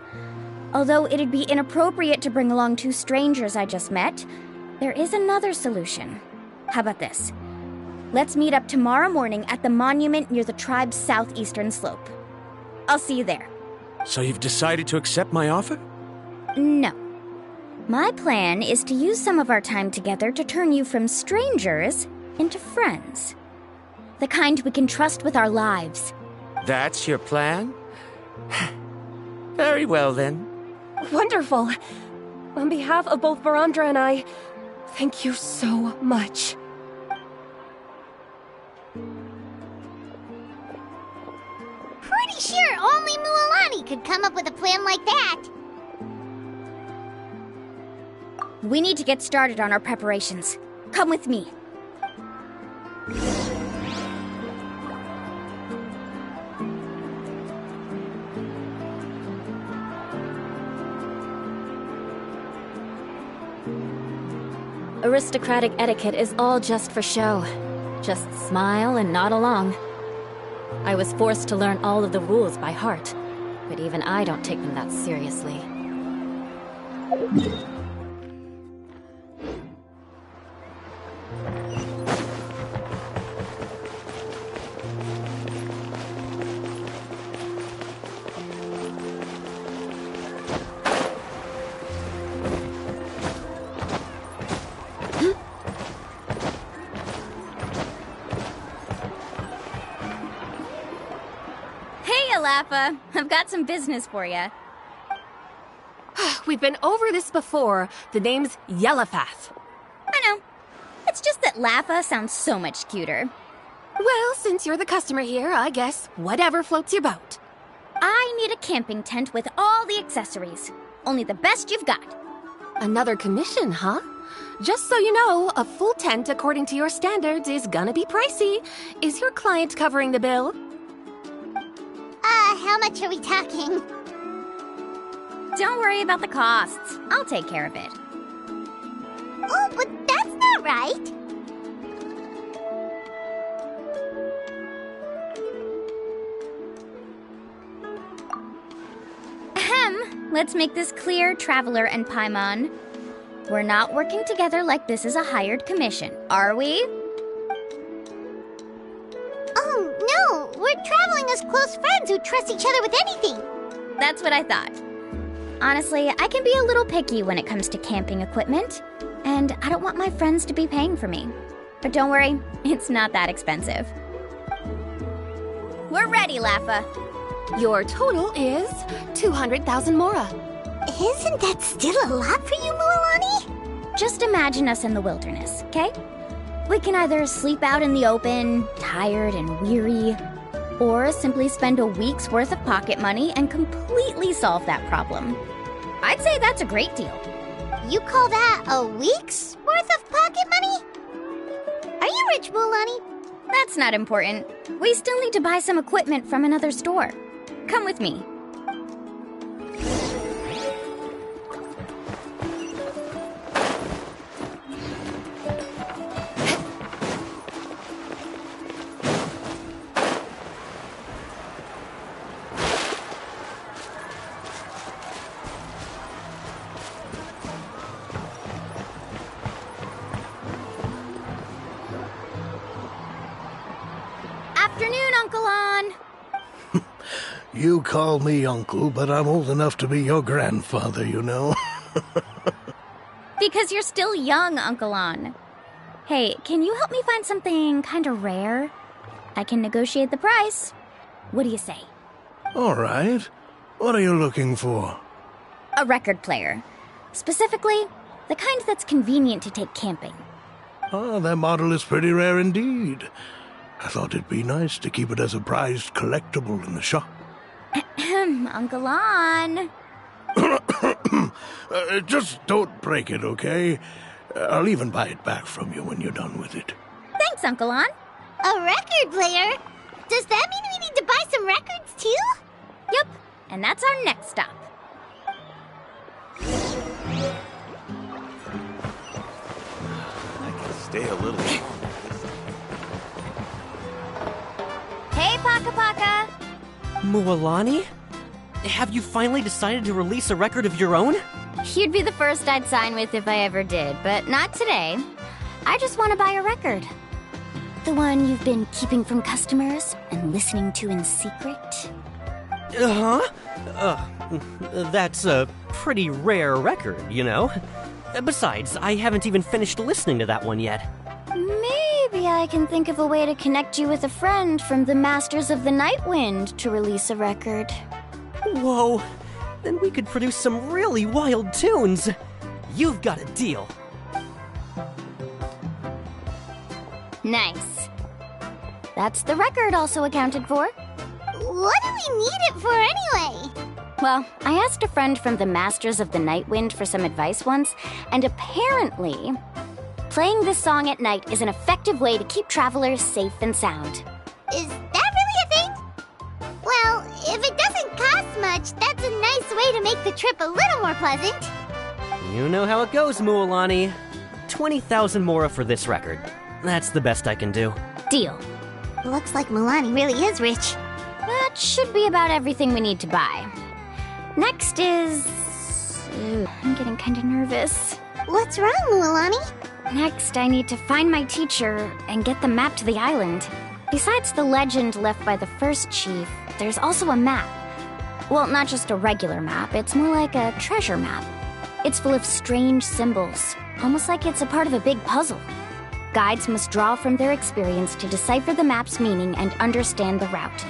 Although it'd be inappropriate to bring along two strangers I just met, there is another solution. How about this? Let's meet up tomorrow morning at the monument near the tribe's southeastern slope. I'll see you there. So you've decided to accept my offer? No. My plan is to use some of our time together to turn you from strangers into friends. The kind we can trust with our lives. That's your plan? Very well, then. Wonderful. On behalf of both Verandra and I, thank you so much. Pretty sure only Mualani could come up with a plan like that. We need to get started on our preparations. Come with me. Aristocratic etiquette is all just for show. Just smile and nod along. I was forced to learn all of the rules by heart, but even I don't take them that seriously. Laffa, I've got some business for you. We've been over this before. The name's Yellowfath. I know. It's just that Laffa sounds so much cuter. Well, since you're the customer here, I guess whatever floats your boat. I need a camping tent with all the accessories. Only the best you've got. Another commission, huh? Just so you know, a full tent according to your standards is gonna be pricey. Is your client covering the bill? How much are we talking? Don't worry about the costs. I'll take care of it. Oh, but that's not right. Ahem. Let's make this clear, Traveler and Paimon. We're not working together like this is a hired commission, are we? Oh, no! We're traveling as close friends who trust each other with anything. That's what I thought. Honestly, I can be a little picky when it comes to camping equipment, and I don't want my friends to be paying for me. But don't worry, it's not that expensive. We're ready, Laffa. Your total is 200,000 Mora. Isn't that still a lot for you, Mualani? Just imagine us in the wilderness, okay? We can either sleep out in the open, tired and weary, or simply spend a week's worth of pocket money and completely solve that problem. I'd say that's a great deal. You call that a week's worth of pocket money? Are you rich, Mualani? That's not important. We still need to buy some equipment from another store. Come with me. Afternoon, Uncle On. You call me uncle, but I'm old enough to be your grandfather, you know. Because you're still young, Uncle On. Hey, can you help me find something kind of rare? I can negotiate the price. What do you say? All right. What are you looking for? A record player. Specifically, the kind that's convenient to take camping. Oh, that model is pretty rare indeed. I thought it'd be nice to keep it as a prized collectible in the shop. Uncle On. Just don't break it, okay? I'll even buy it back from you when you're done with it. Thanks, Uncle On. A record player? Does that mean we need to buy some records too? Yep, and that's our next stop. I can stay a little longer. Hey, Paka Paka. Mualani? Have you finally decided to release a record of your own? You'd be the first I'd sign with if I ever did, but not today. I just want to buy a record. The one you've been keeping from customers and listening to in secret? That's a pretty rare record, you know? Besides, I haven't even finished listening to that one yet. Maybe I can think of a way to connect you with a friend from the Masters of the Night Wind to release a record. Whoa, then we could produce some really wild tunes. You've got a deal. Nice. That's the record also accounted for. What do we need it for anyway? Well, I asked a friend from the Masters of the Night Wind for some advice once, and apparently, playing this song at night is an effective way to keep travelers safe and sound. Is that really a thing? Well, if it doesn't cost much, that's a nice way to make the trip a little more pleasant. You know how it goes, Mualani. 20,000 mora for this record. That's the best I can do. Deal. Looks like Mualani really is rich. That should be about everything we need to buy. Next is... I'm getting kind of nervous. What's wrong, Mualani? Next, I need to find my teacher and get the map to the island. Besides the legend left by the first chief, there's also a map. Well, not just a regular map, it's more like a treasure map. It's full of strange symbols, almost like it's a part of a big puzzle. Guides must draw from their experience to decipher the map's meaning and understand the route.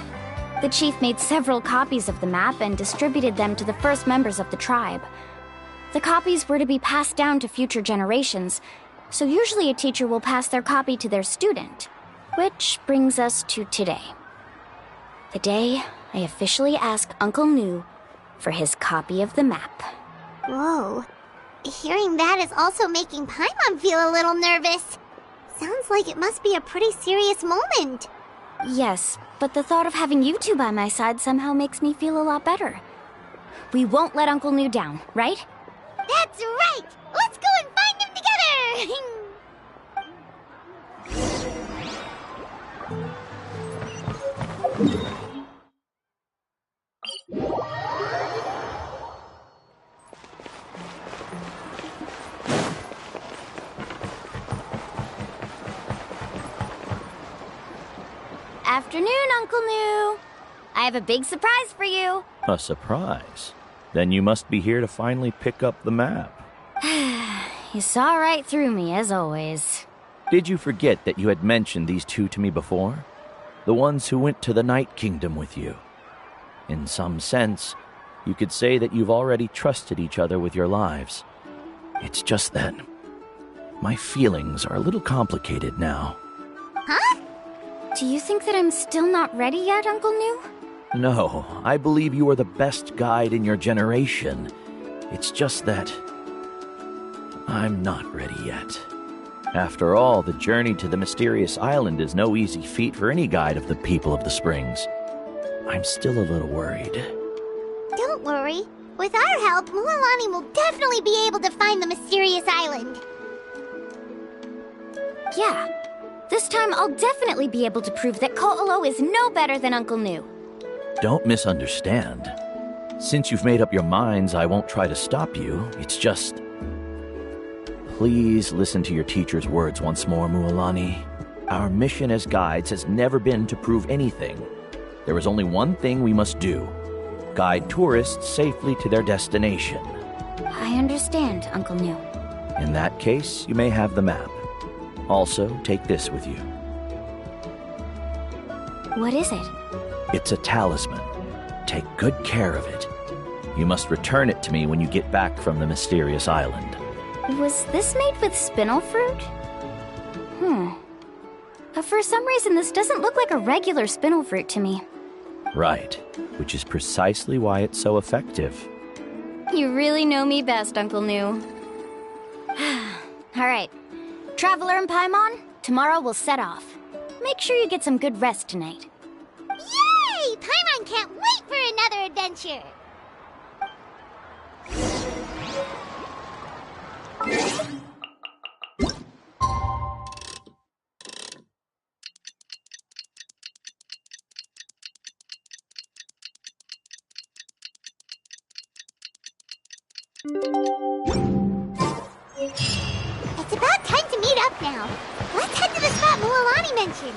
The chief made several copies of the map and distributed them to the first members of the tribe. The copies were to be passed down to future generations, so usually a teacher will pass their copy to their student. Which brings us to today. The day I officially ask Uncle Nu for his copy of the map. Whoa. Hearing that is also making Paimon feel a little nervous. Sounds like it must be a pretty serious moment. Yes, but the thought of having you two by my side somehow makes me feel a lot better. We won't let Uncle Nu down, right? That's right! Let's go and find him together! Afternoon, Uncle Nu. I have a big surprise for you. A surprise? Then you must be here to finally pick up the map. You saw right through me, as always. Did you forget that you had mentioned these two to me before? The ones who went to the Night Kingdom with you. In some sense, you could say that you've already trusted each other with your lives. It's just that my feelings are a little complicated now. Huh? Do you think that I'm still not ready yet, Uncle Nu? No, I believe you are the best guide in your generation. It's just that I'm not ready yet. After all, the journey to the mysterious island is no easy feat for any guide of the people of the springs. I'm still a little worried. Don't worry. With our help, Mualani will definitely be able to find the mysterious island. Yeah. This time I'll definitely be able to prove that Ko'olo is no better than Uncle Nu. Don't misunderstand. Since you've made up your minds, I won't try to stop you. It's just... Please listen to your teacher's words once more, Mualani. Our mission as guides has never been to prove anything. There is only one thing we must do. Guide tourists safely to their destination. I understand, Uncle Nu. In that case, you may have the map. Also, take this with you. What is it? It's a talisman. Take good care of it. You must return it to me when you get back from the mysterious island. Was this made with spinel fruit? For some reason, this doesn't look like a regular spinel fruit to me. Right, which is precisely why it's so effective. You really know me best, Uncle Nu. Alright. Traveler and Paimon, tomorrow we'll set off. Make sure you get some good rest tonight. Yay! Paimon can't wait for another adventure! It's about time to meet up now. Let's head to the spot Mualani mentioned.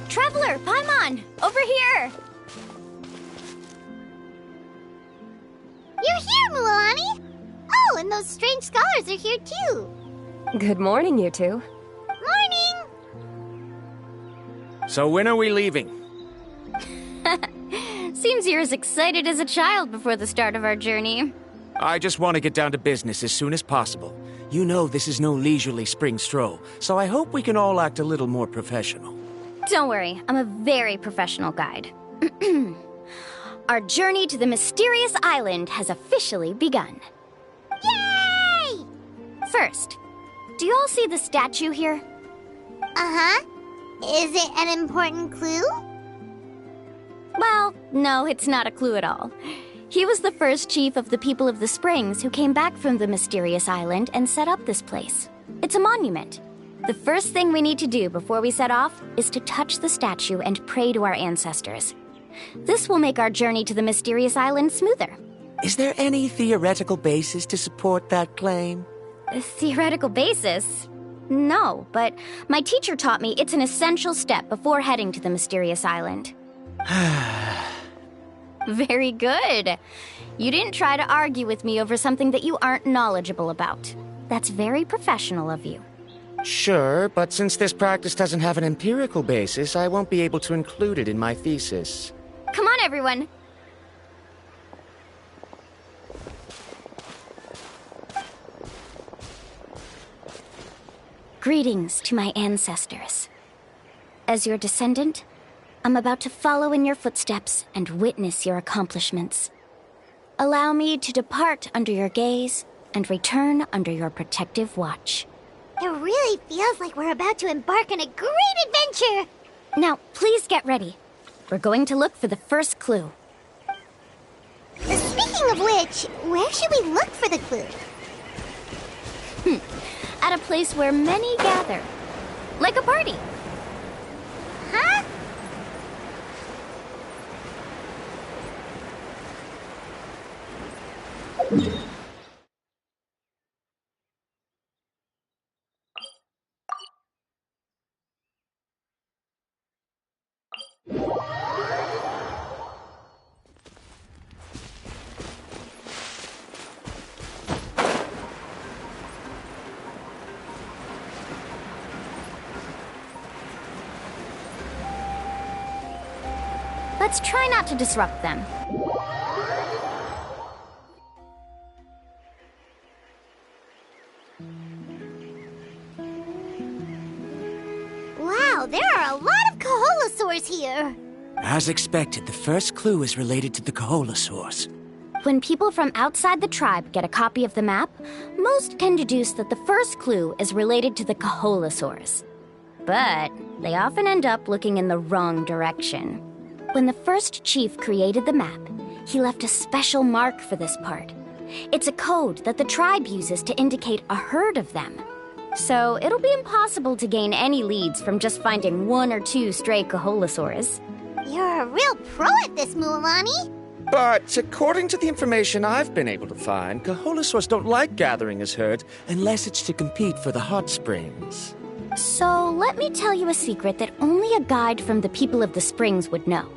Traveler, Paimon, over here! You're here, Mualani! Oh, and those strange scholars are here too. Good morning, you two. Morning! So when are we leaving? Seems you're as excited as a child before the start of our journey. I just want to get down to business as soon as possible. You know this is no leisurely spring stroll, so I hope we can all act a little more professional. Don't worry, I'm a very professional guide. Our journey to the mysterious island has officially begun. Yay! First, do you all see the statue here? Uh-huh. Is it an important clue? Well, no, it's not a clue at all. He was the first chief of the people of the Springs who came back from the mysterious island and set up this place. It's a monument. The first thing we need to do before we set off is to touch the statue and pray to our ancestors. This will make our journey to the mysterious island smoother. Is there any theoretical basis to support that claim? A theoretical basis? No, but my teacher taught me it's an essential step before heading to the mysterious island. Very good. You didn't try to argue with me over something that you aren't knowledgeable about. That's very professional of you. Sure, but since this practice doesn't have an empirical basis, I won't be able to include it in my thesis. Come on, everyone. Greetings to my ancestors. As your descendant, I'm about to follow in your footsteps and witness your accomplishments. Allow me to depart under your gaze and return under your protective watch. It really feels like we're about to embark on a great adventure! Now, please get ready. We're going to look for the first clue. Speaking of which, where should we look for the clue? At a place where many gather. Like a party. Huh? Let's try not to disrupt them. Wow, there are a lot of Kaholosaurs here. As expected, the first clue is related to the Kaholosaurs. When people from outside the tribe get a copy of the map, most can deduce that the first clue is related to the Kaholosaurs. But they often end up looking in the wrong direction. When the first chief created the map, he left a special mark for this part. It's a code that the tribe uses to indicate a herd of them. So it'll be impossible to gain any leads from just finding 1 or 2 stray Kaholosaurs. You're a real pro at this, mualani. But according to the information I've been able to find, Kaholosaurs don't like gathering as herds unless it's to compete for the hot springs. So let me tell you a secret that only a guide from the people of the springs would know.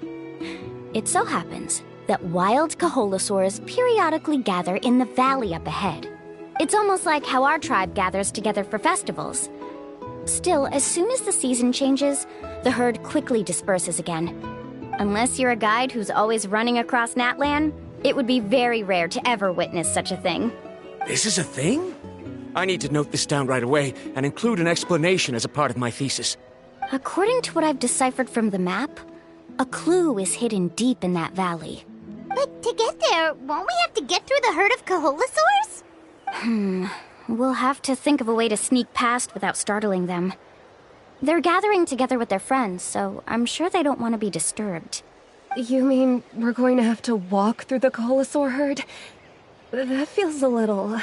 It so happens that wild Kaholosaurs periodically gather in the valley up ahead. It's almost like how our tribe gathers together for festivals. Still, as soon as the season changes, the herd quickly disperses again. Unless you're a guide who's always running across Natlan, it would be very rare to ever witness such a thing. This is a thing? I need to note this down right away and include an explanation as a part of my thesis. According to what I've deciphered from the map, a clue is hidden deep in that valley. But to get there, won't we have to get through the herd of Kaholosaurs? We'll have to think of a way to sneak past without startling them. They're gathering together with their friends, so I'm sure they don't want to be disturbed. You mean we're going to have to walk through the Kaholosaur herd? That feels a little...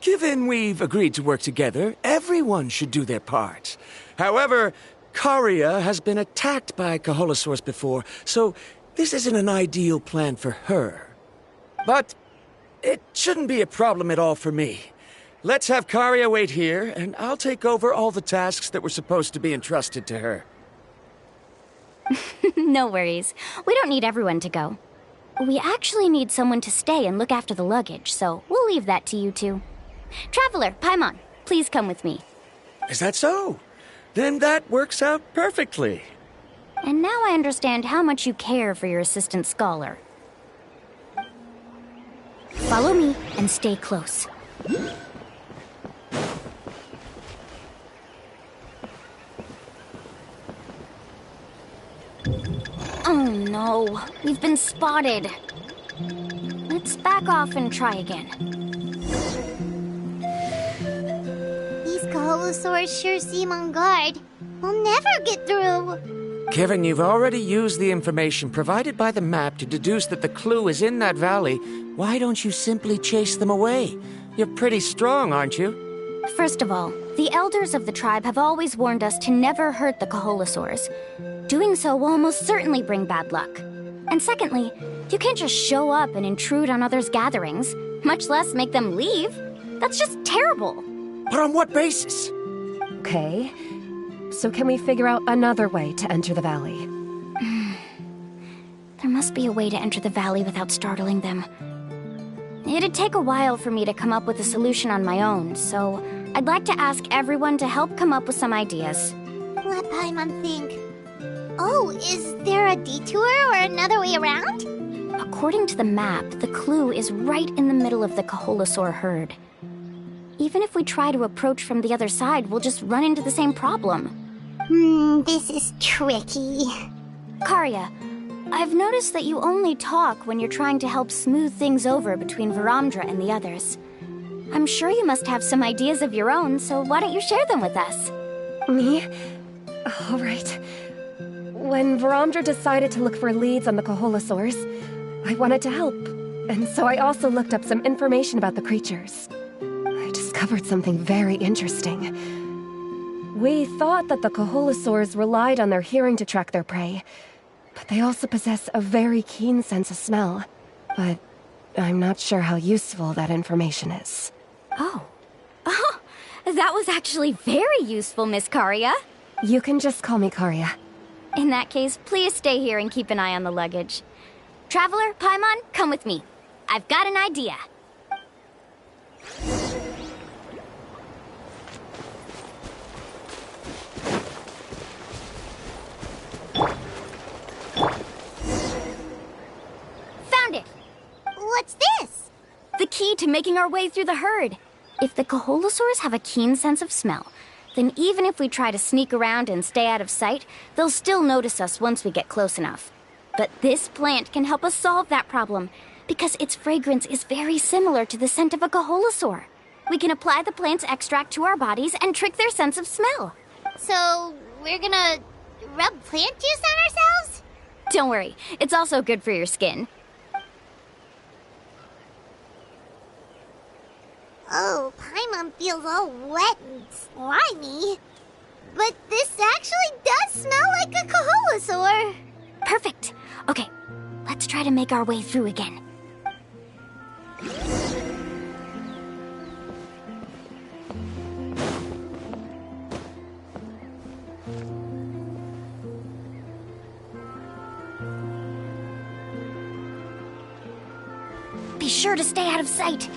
Given we've agreed to work together, everyone should do their part. However, Karia has been attacked by Kaholosaurs before, so this isn't an ideal plan for her. But it shouldn't be a problem at all for me. Let's have Karia wait here, and I'll take over all the tasks that were supposed to be entrusted to her. No worries. We don't need everyone to go. We actually need someone to stay and look after the luggage, so we'll leave that to you two. Traveler, Paimon, please come with me. Is that so? Then that works out perfectly. And now I understand how much you care for your assistant scholar. Follow me and stay close. Oh no, we've been spotted. Let's back off and try again. These Kaholosaurs sure seem on guard. We'll never get through. Given you've already used the information provided by the map to deduce that the clue is in that valley, why don't you simply chase them away? You're pretty strong, aren't you? First of all, the elders of the tribe have always warned us to never hurt the Kaholosaurs. Doing so will almost certainly bring bad luck. And secondly, you can't just show up and intrude on others' gatherings, much less make them leave. That's just terrible. But on what basis? Okay, so can we figure out another way to enter the valley? There must be a way to enter the valley without startling them. It'd take a while for me to come up with a solution on my own, so I'd like to ask everyone to help come up with some ideas. Let Paimon think. Oh, is there a detour or another way around? According to the map, the clue is right in the middle of the Kaholosaur herd. Even if we try to approach from the other side, we'll just run into the same problem. This is tricky. Karia, I've noticed that you only talk when you're trying to help smooth things over between Varamdra and the others. I'm sure you must have some ideas of your own, so why don't you share them with us? Me? All right. When Varamdra decided to look for leads on the Kaholosaurs, I wanted to help, and so I also looked up some information about the creatures. I discovered something very interesting. We thought that the Kaholosaurs relied on their hearing to track their prey, but they also possess a very keen sense of smell. But I'm not sure how useful that information is. Oh, that was actually very useful, Miss Karia. You can just call me Karia. In that case, please stay here and keep an eye on the luggage. Traveler, Paimon, come with me. I've got an idea. to making our way through the herd. If the Coholosaurs have a keen sense of smell, then even if we try to sneak around and stay out of sight, they'll still notice us once we get close enough. But this plant can help us solve that problem, because its fragrance is very similar to the scent of a Coholosaur. We can apply the plant's extract to our bodies and trick their sense of smell. So, we're gonna rub plant juice on ourselves? Don't worry, it's also good for your skin. Oh, Paimon feels all wet and slimy. But this actually does smell like a Coholosaur. Perfect. Okay, let's try to make our way through again. Be sure to stay out of sight.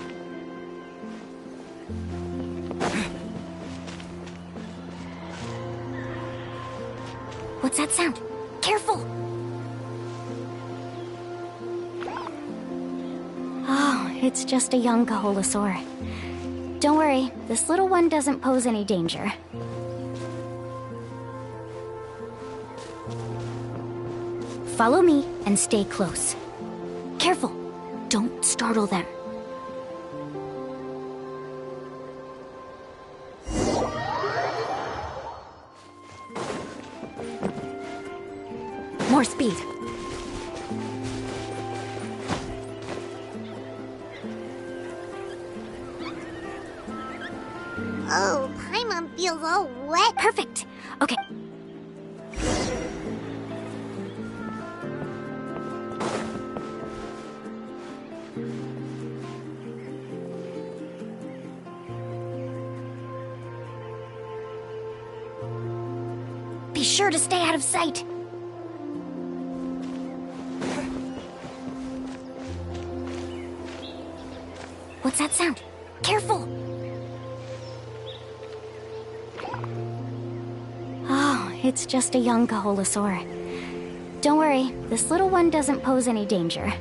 What's that sound? Careful! Oh, it's just a young Coholosaur. Don't worry, this little one doesn't pose any danger. Follow me and stay close. Careful, don't startle them. More speed. Oh, Paimon feels all wet. Perfect. Okay. Be sure to stay out of sight. What's that sound? Careful! Oh, it's just a young Coholosaur. Don't worry, this little one doesn't pose any danger.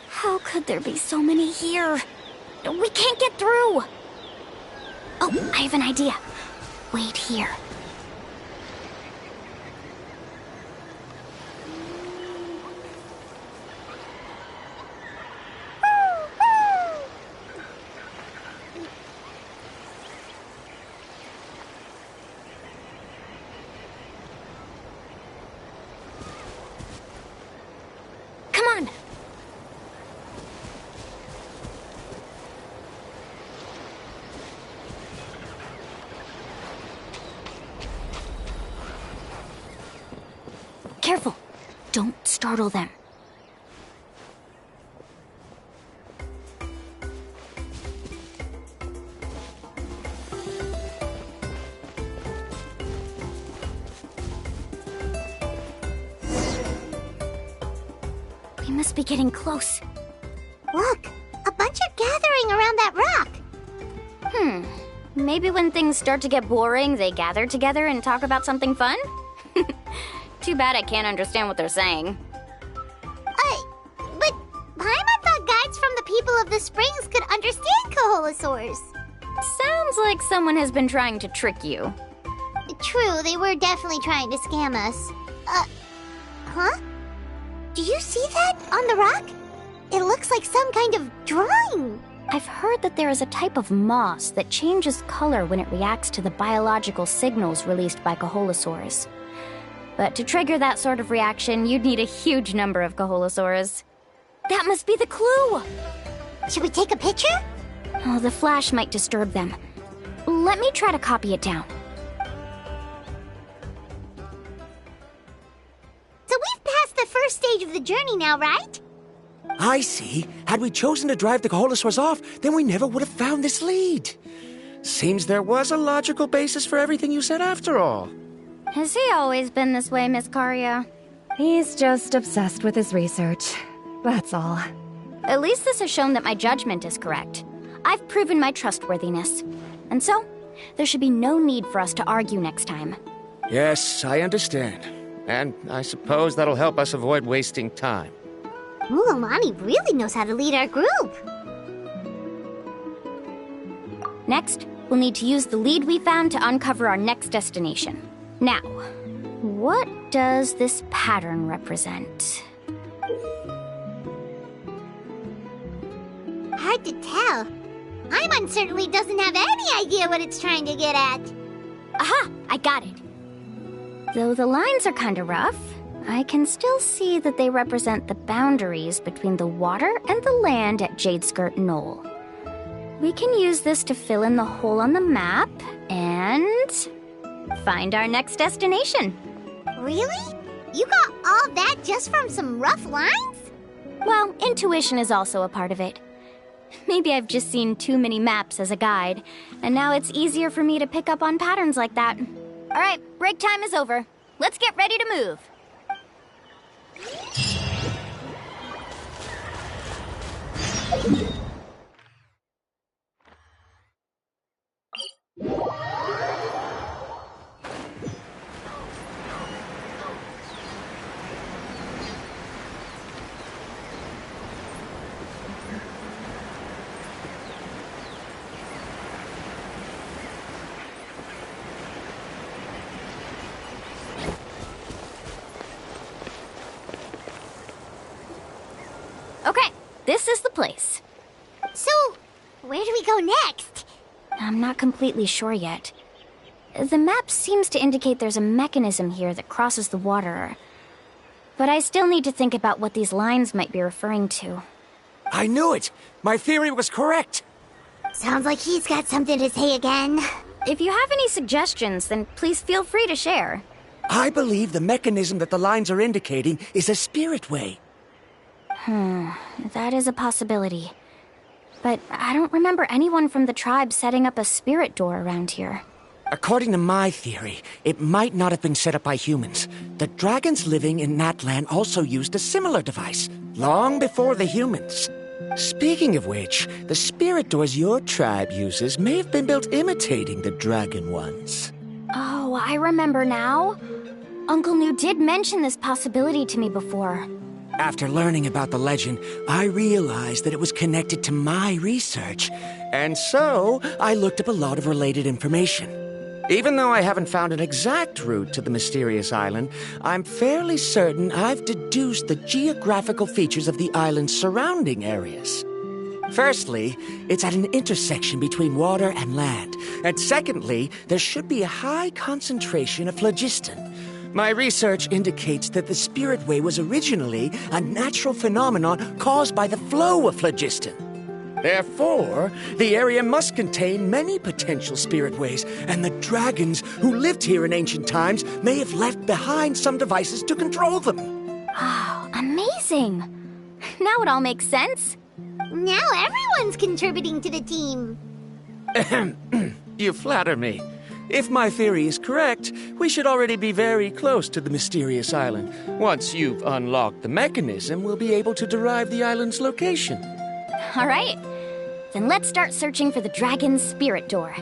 How could there be so many here? We can't get through! Oh, I have an idea. Wait here. Come on! Careful! Don't startle them. We must be getting close. Look, a bunch are gathering around that rock. Maybe when things start to get boring, they gather together and talk about something fun? Too bad I can't understand what they're saying. But Paimon thought guides from the people of the springs could understand Coholosaurs. Sounds like someone has been trying to trick you. True, they were definitely trying to scam us. Huh? Do you see that on the rock? It looks like some kind of drawing. I've heard that there is a type of moss that changes color when it reacts to the biological signals released by Coholosaurs. But to trigger that sort of reaction, you'd need a huge number of Coholosaurs. That must be the clue! Should we take a picture? Oh, the flash might disturb them. Let me try to copy it down. So we've passed the first stage of the journey now, right? I see. Had we chosen to drive the Coholosaurs off, then we never would have found this lead. Seems there was a logical basis for everything you said after all. Has he always been this way, Miss Karia? He's just obsessed with his research. That's all. At least this has shown that my judgment is correct. I've proven my trustworthiness. And so, there should be no need for us to argue next time. Yes, I understand. And I suppose that'll help us avoid wasting time. Mualani really knows how to lead our group. Next, we'll need to use the lead we found to uncover our next destination. Now, what does this pattern represent? Hard to tell. Paimon certainly doesn't have any idea what it's trying to get at. Aha! I got it. Though the lines are kinda rough, I can still see that they represent the boundaries between the water and the land at Jadeskirt Knoll. We can use this to fill in the hole on the map and find our next destination. Really? You got all that just from some rough lines? Well, intuition is also a part of it. Maybe I've just seen too many maps as a guide, and now it's easier for me to pick up on patterns like that. All right, break time is over. Let's get ready to move. Okay, this is the place. So, where do we go next? I'm not completely sure yet. The map seems to indicate there's a mechanism here that crosses the water. But I still need to think about what these lines might be referring to. I knew it! My theory was correct! Sounds like he's got something to say again. If you have any suggestions, then please feel free to share. I believe the mechanism that the lines are indicating is a spirit way. That is a possibility. But I don't remember anyone from the tribe setting up a spirit door around here. According to my theory, it might not have been set up by humans. The dragons living in Natlan also used a similar device, long before the humans. Speaking of which, the spirit doors your tribe uses may have been built imitating the dragon ones. Oh, I remember now. Uncle New did mention this possibility to me before. After learning about the legend, I realized that it was connected to my research, and so I looked up a lot of related information. Even though I haven't found an exact route to the mysterious island, I'm fairly certain I've deduced the geographical features of the island's surrounding areas. Firstly, it's at an intersection between water and land, and secondly, there should be a high concentration of phlogiston. My research indicates that the Spirit Way was originally a natural phenomenon caused by the flow of phlogiston. Therefore, the area must contain many potential Spirit Ways, and the dragons who lived here in ancient times may have left behind some devices to control them. Oh, amazing! Now it all makes sense. Now everyone's contributing to the team. You flatter me. If my theory is correct, we should already be very close to the mysterious island. Once you've unlocked the mechanism, we'll be able to derive the island's location. All right. Then let's start searching for the dragon's spirit door.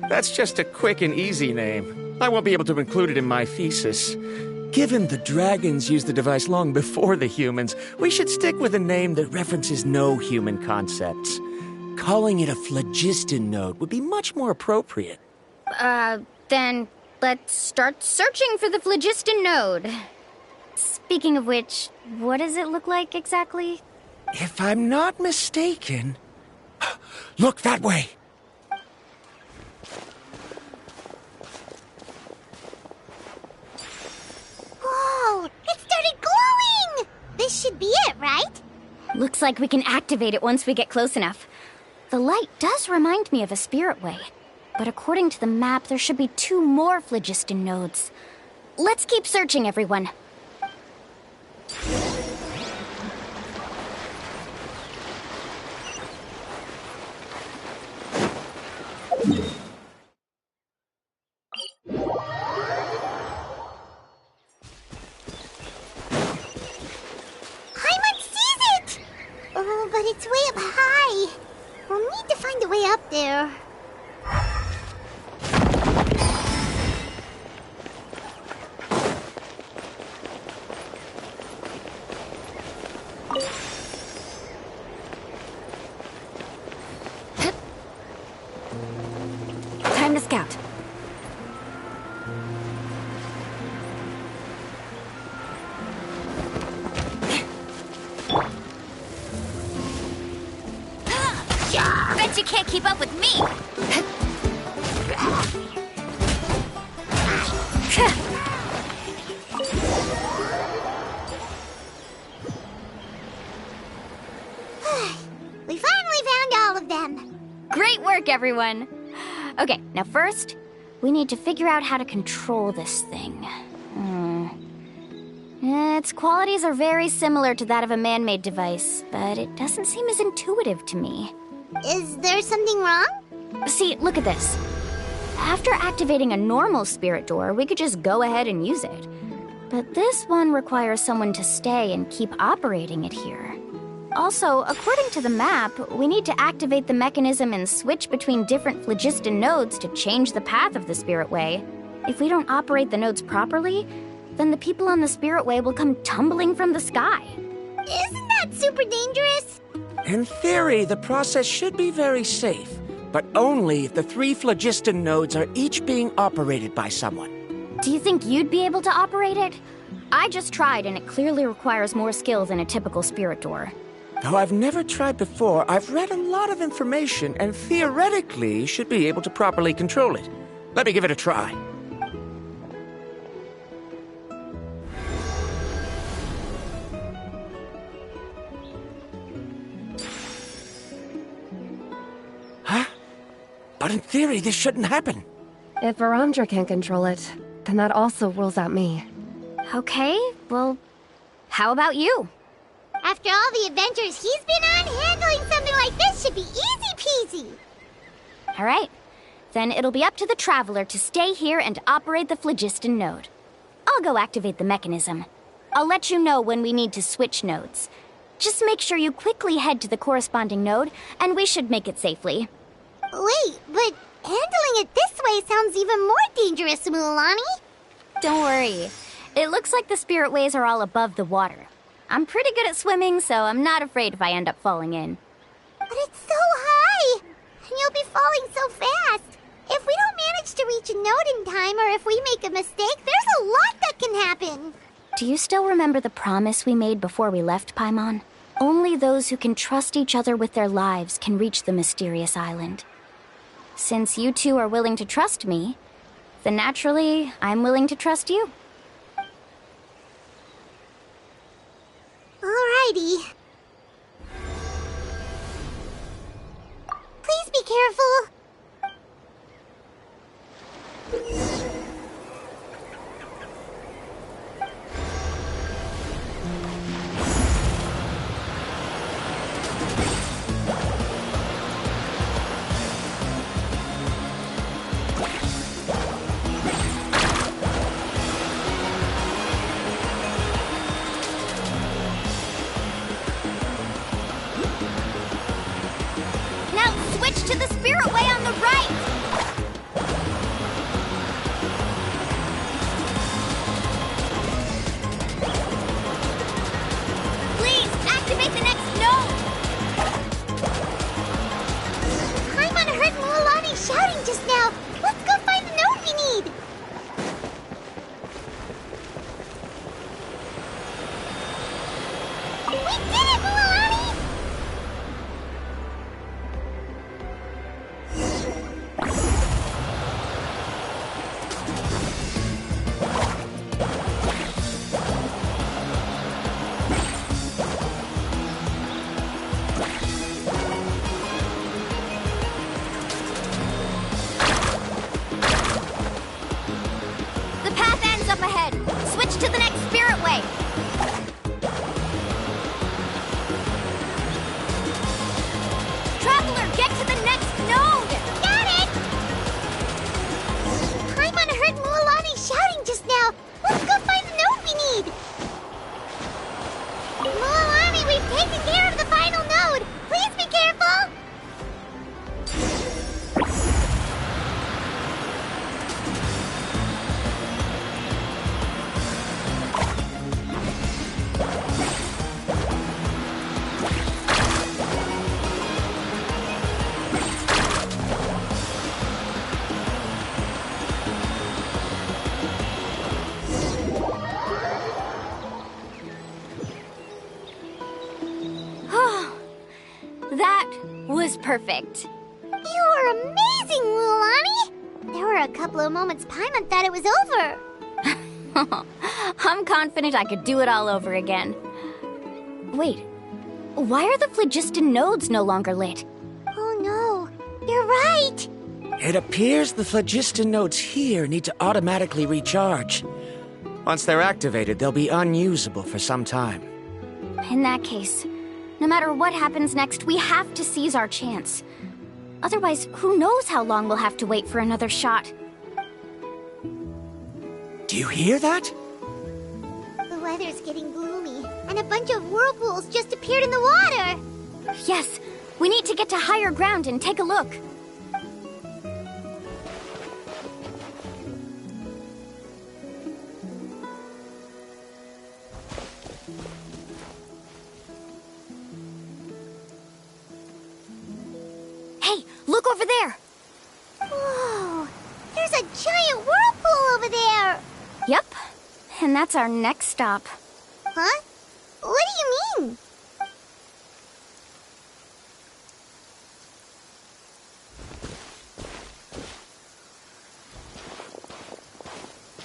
That's just a quick and easy name. I won't be able to include it in my thesis. Given the dragons used the device long before the humans, we should stick with a name that references no human concepts. Calling it a phlogiston node would be much more appropriate. Then let's start searching for the phlogiston node. Speaking of which, what does it look like exactly? If I'm not mistaken... Look that way! Whoa! It started glowing! This should be it, right? Looks like we can activate it once we get close enough. The light does remind me of a spirit way. But according to the map, there should be 2 more phlogiston nodes. Let's keep searching, everyone. Time to scout. Bet you can't keep up with me! We finally found all of them. Great work, everyone! Okay, now first, we need to figure out how to control this thing. Its qualities are very similar to that of a man-made device, but it doesn't seem as intuitive to me. Is there something wrong? See, look at this. After activating a normal spirit door, we could just go ahead and use it. But this one requires someone to stay and keep operating it here. Also, according to the map, we need to activate the mechanism and switch between different phlogiston nodes to change the path of the spirit way. If we don't operate the nodes properly, then the people on the spirit way will come tumbling from the sky. Isn't that super dangerous? In theory, the process should be very safe, but only if the 3 phlogiston nodes are each being operated by someone. Do you think you'd be able to operate it? I just tried, and it clearly requires more skill than a typical spirit door. Though I've never tried before, I've read a lot of information and theoretically should be able to properly control it. Let me give it a try. Huh? But in theory, this shouldn't happen. If Verandra can't control it, then that also rules out me. Okay, well, how about you? After all the adventures he's been on, handling something like this should be easy peasy. All right, then it'll be up to the Traveler to stay here and operate the phlogiston node. I'll go activate the mechanism. I'll let you know when we need to switch nodes. Just make sure you quickly head to the corresponding node, and we should make it safely. Wait, but handling it this way sounds even more dangerous, mualani. Don't worry. It looks like the spirit ways are all above the water. I'm pretty good at swimming, so I'm not afraid if I end up falling in. But it's so high, and you'll be falling so fast. If we don't manage to reach a node in time, or if we make a mistake, there's a lot that can happen. Do you still remember the promise we made before we left Paimon? Only those who can trust each other with their lives can reach the mysterious island. Since you two are willing to trust me, then naturally, I'm willing to trust you. Alrighty. Please be careful. Now switch to the spirit way on perfect. You are amazing, mualani! There were a couple of moments Paimon thought it was over. I'm confident I could do it all over again. Wait, why are the phlogiston nodes no longer lit? Oh no, you're right! It appears the phlogiston nodes here need to automatically recharge. Once they're activated, they'll be unusable for some time. In that case, no matter what happens next, we have to seize our chance. Otherwise, who knows how long we'll have to wait for another shot. Do you hear that? The weather's getting gloomy, and a bunch of whirlpools just appeared in the water! Yes, we need to get to higher ground and take a look. Hey, look over there! Whoa! There's a giant whirlpool over there! Yep, and that's our next stop. Huh? What do you mean?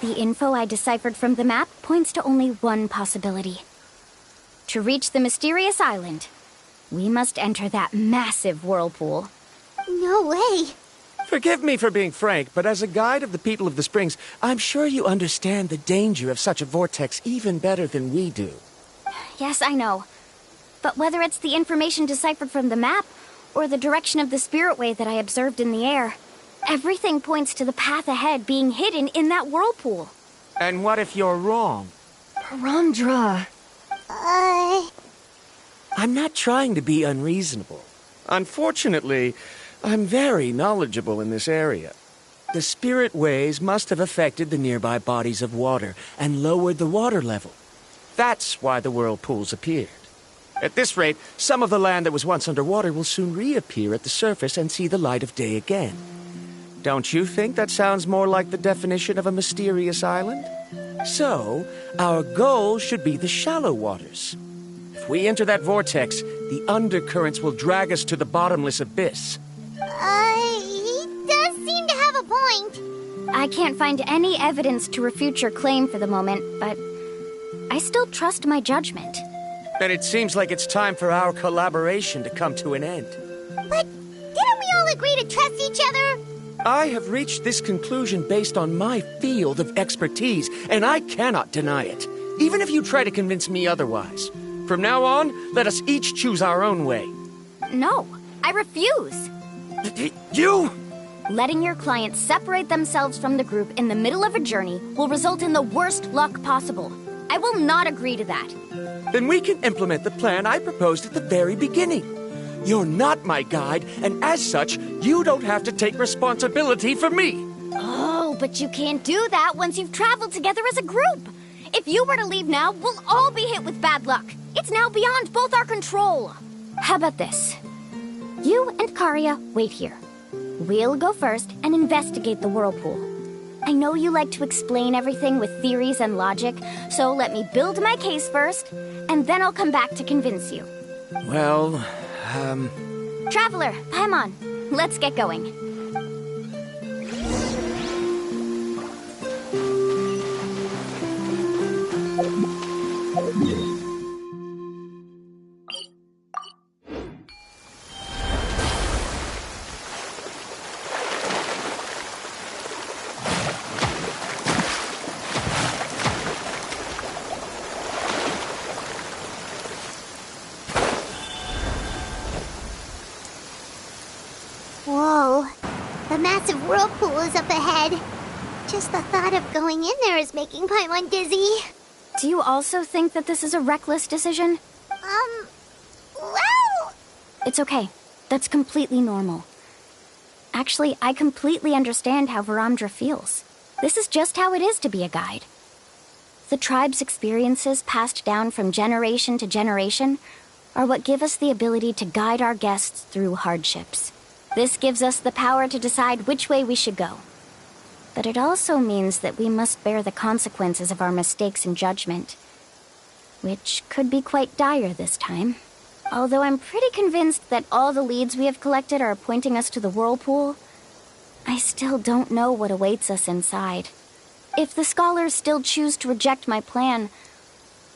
The info I deciphered from the map points to only one possibility. To reach the mysterious island, we must enter that massive whirlpool. No way! Forgive me for being frank, but as a guide of the people of the Springs, I'm sure you understand the danger of such a vortex even better than we do. Yes, I know. But whether it's the information deciphered from the map, or the direction of the spirit way that I observed in the air, everything points to the path ahead being hidden in that whirlpool. And what if you're wrong? Randra. I'm not trying to be unreasonable. Unfortunately, I'm very knowledgeable in this area. The spirit ways must have affected the nearby bodies of water and lowered the water level. That's why the whirlpools appeared. At this rate, some of the land that was once underwater will soon reappear at the surface and see the light of day again. Don't you think that sounds more like the definition of a mysterious island? So, our goal should be the shallow waters. If we enter that vortex, the undercurrents will drag us to the bottomless abyss. He does seem to have a point. I can't find any evidence to refute your claim for the moment, but I still trust my judgment. Then it seems like it's time for our collaboration to come to an end. But didn't we all agree to trust each other? I have reached this conclusion based on my field of expertise, and I cannot deny it, even if you try to convince me otherwise. From now on, let us each choose our own way. No, I refuse. You? Letting your clients separate themselves from the group in the middle of a journey will result in the worst luck possible. I will not agree to that. Then we can implement the plan I proposed at the very beginning. You're not my guide, and as such, you don't have to take responsibility for me. Oh, but you can't do that once you've traveled together as a group. If you were to leave now, we'll all be hit with bad luck. It's now beyond both our control. How about this? You and Karia wait here. We'll go first and investigate the whirlpool. I know you like to explain everything with theories and logic, so let me build my case first, and then I'll come back to convince you. Well, Traveler, Paimon, let's get going. Whoa. The massive whirlpool is up ahead. Just the thought of going in there is making Paimon dizzy. Do you also think that this is a reckless decision? Well... It's okay. That's completely normal. Actually, I completely understand how Varamdra feels. This is just how it is to be a guide. The tribe's experiences passed down from generation to generation are what give us the ability to guide our guests through hardships. This gives us the power to decide which way we should go. But it also means that we must bear the consequences of our mistakes in judgment, which could be quite dire this time. Although I'm pretty convinced that all the leads we have collected are pointing us to the whirlpool, I still don't know what awaits us inside. If the scholars still choose to reject my plan,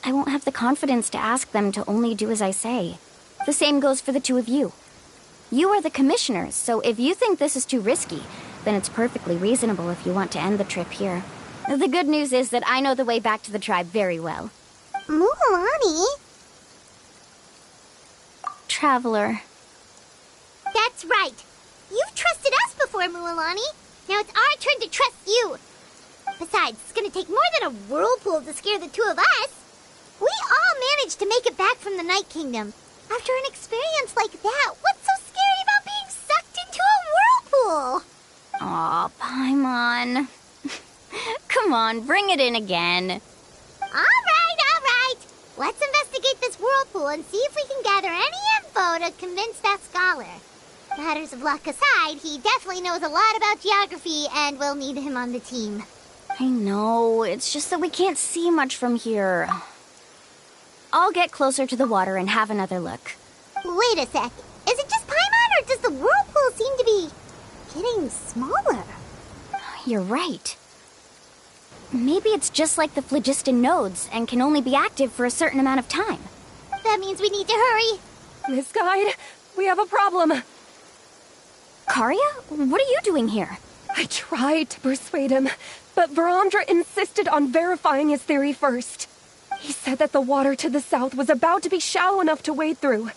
I won't have the confidence to ask them to only do as I say. The same goes for the two of you. You are the commissioners, so if you think this is too risky, then it's perfectly reasonable if you want to end the trip here. The good news is that I know the way back to the tribe very well. Mualani? Traveler. That's right. You've trusted us before, Mualani. Now it's our turn to trust you. Besides, it's gonna take more than a whirlpool to scare the two of us. We all managed to make it back from the Night Kingdom. After an experience like that, what's so scary about being sucked into a whirlpool? Aw, Paimon. Come on, bring it in again. All right. Let's investigate this whirlpool and see if we can gather any info to convince that scholar. Matters of luck aside, he definitely knows a lot about geography, and we'll need him on the team. I know, it's just that we can't see much from here. I'll get closer to the water and have another look. Wait a sec. Is it just Paimon, or does the whirlpool seem to be getting smaller? You're right. Maybe it's just like the phlogiston nodes and can only be active for a certain amount of time. That means we need to hurry. Miss Guide, we have a problem. Karia, what are you doing here? I tried to persuade him, but Verandra insisted on verifying his theory first. He said that the water to the south was about to be shallow enough to wade through.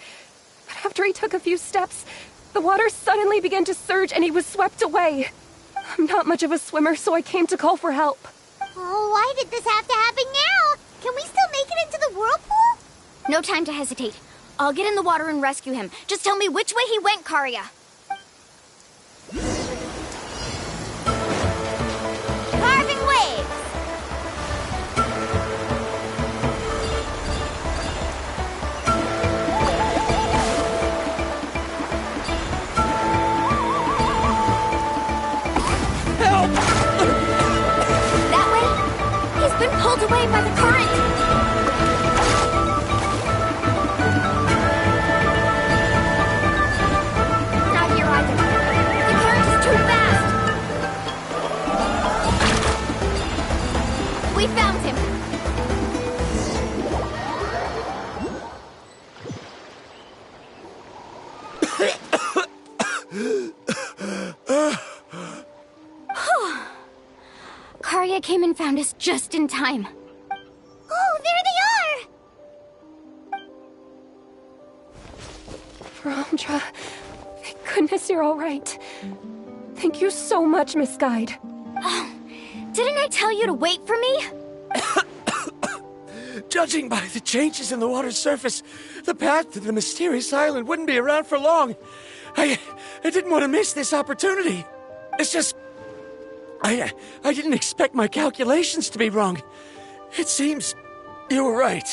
But after he took a few steps, the water suddenly began to surge and he was swept away. I'm not much of a swimmer, so I came to call for help. Oh, why did this have to happen now? Can we still make it into the whirlpool? No time to hesitate. I'll get in the water and rescue him. Just tell me which way he went, Karia. Carving waves! Been pulled away by the current! Not here either. The current is too fast! We found him! Karia came and found us just in time. Oh, there they are! Verandra, thank goodness you're all right. Thank you so much, Miss Guide. Oh, didn't I tell you to wait for me? Judging by the changes in the water's surface, the path to the mysterious island wouldn't be around for long. I didn't want to miss this opportunity. It's just... I didn't expect my calculations to be wrong. It seems you were right.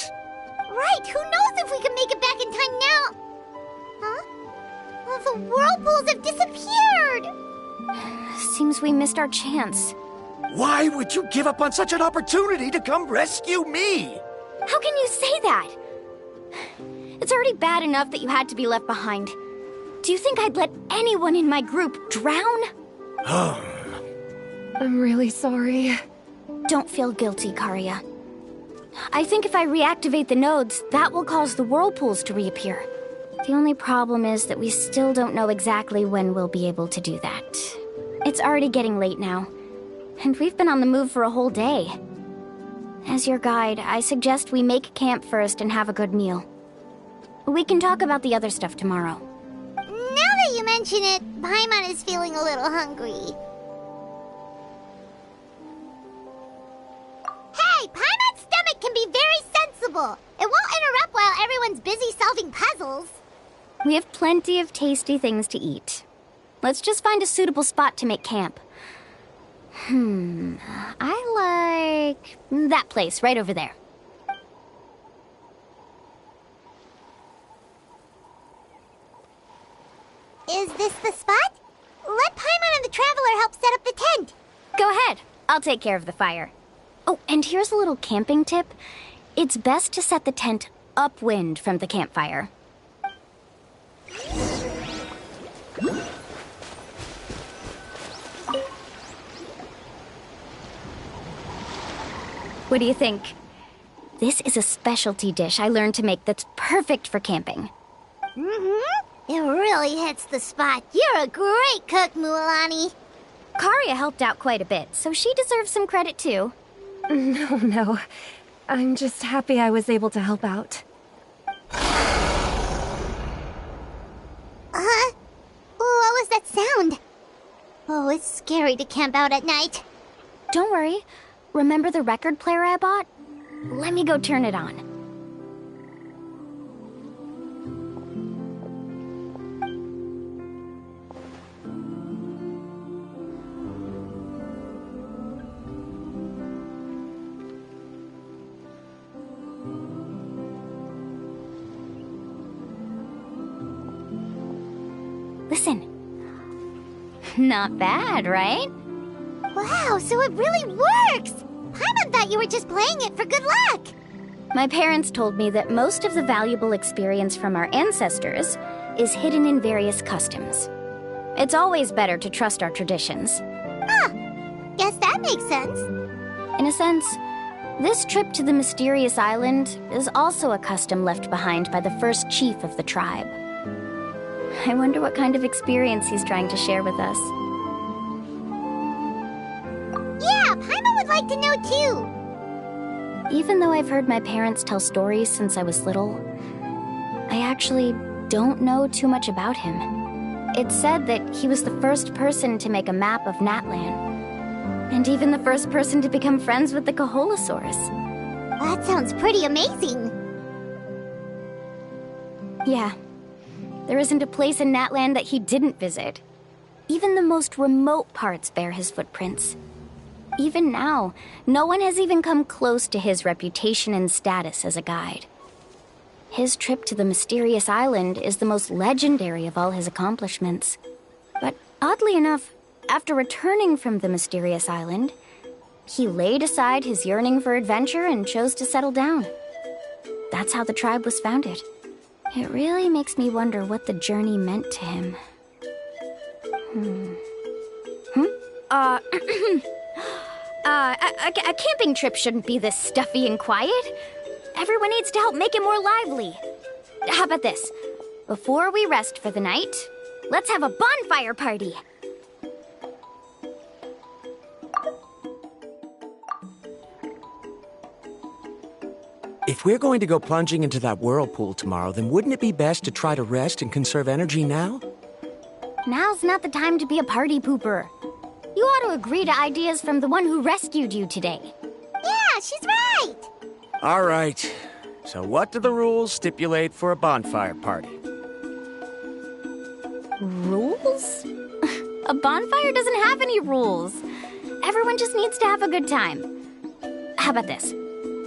Right, who knows if we can make it back in time now? Huh? Well, the whirlpools have disappeared! Seems we missed our chance. Why would you give up on such an opportunity to come rescue me? How can you say that? It's already bad enough that you had to be left behind. Do you think I'd let anyone in my group drown? I'm really sorry. Don't feel guilty, Karia. I think if I reactivate the nodes, that will cause the whirlpools to reappear. The only problem is that we still don't know exactly when we'll be able to do that. It's already getting late now, and we've been on the move for a whole day. As your guide, I suggest we make camp first and have a good meal. We can talk about the other stuff tomorrow. Now that you mention it, Paimon is feeling a little hungry. Hey, Paimon's stomach can be very sensible. It won't interrupt while everyone's busy solving puzzles. We have plenty of tasty things to eat. Let's just find a suitable spot to make camp. I like that place right over there. Is this the spot? Let Paimon and the Traveler help set up the tent. Go ahead. I'll take care of the fire. Oh, and here's a little camping tip. It's best to set the tent upwind from the campfire. What do you think? This is a specialty dish I learned to make that's perfect for camping. Mm-hmm. It really hits the spot. You're a great cook, Mualani. Karia helped out quite a bit, so she deserves some credit too. No. I'm just happy I was able to help out. What was that sound? Oh, it's scary to camp out at night. Don't worry. Remember the record player I bought? Let me go turn it on. Listen. Not bad, right? Wow, so it really works! Paimon thought you were just playing it for good luck! My parents told me that most of the valuable experience from our ancestors is hidden in various customs. It's always better to trust our traditions. Guess that makes sense. In a sense, this trip to the mysterious island is also a custom left behind by the first chief of the tribe. I wonder what kind of experience he's trying to share with us. Yeah, Paimon would like to know too! Even though I've heard my parents tell stories since I was little, I actually don't know too much about him. It's said that he was the first person to make a map of Natlan, and even the first person to become friends with the Kaholosaurus. That sounds pretty amazing! Yeah. There isn't a place in Natlan that he didn't visit. Even the most remote parts bear his footprints. Even now, no one has even come close to his reputation and status as a guide. His trip to the mysterious island is the most legendary of all his accomplishments. But oddly enough, after returning from the mysterious island, he laid aside his yearning for adventure and chose to settle down. That's how the tribe was founded. It really makes me wonder what the journey meant to him. A camping trip shouldn't be this stuffy and quiet. Everyone needs to help make it more lively. How about this? Before we rest for the night, let's have a bonfire party. If we're going to go plunging into that whirlpool tomorrow, then wouldn't it be best to try to rest and conserve energy now? Now's not the time to be a party pooper. You ought to agree to ideas from the one who rescued you today. Yeah, she's right! All right. So what do the rules stipulate for a bonfire party? Rules? A bonfire doesn't have any rules. Everyone just needs to have a good time. How about this?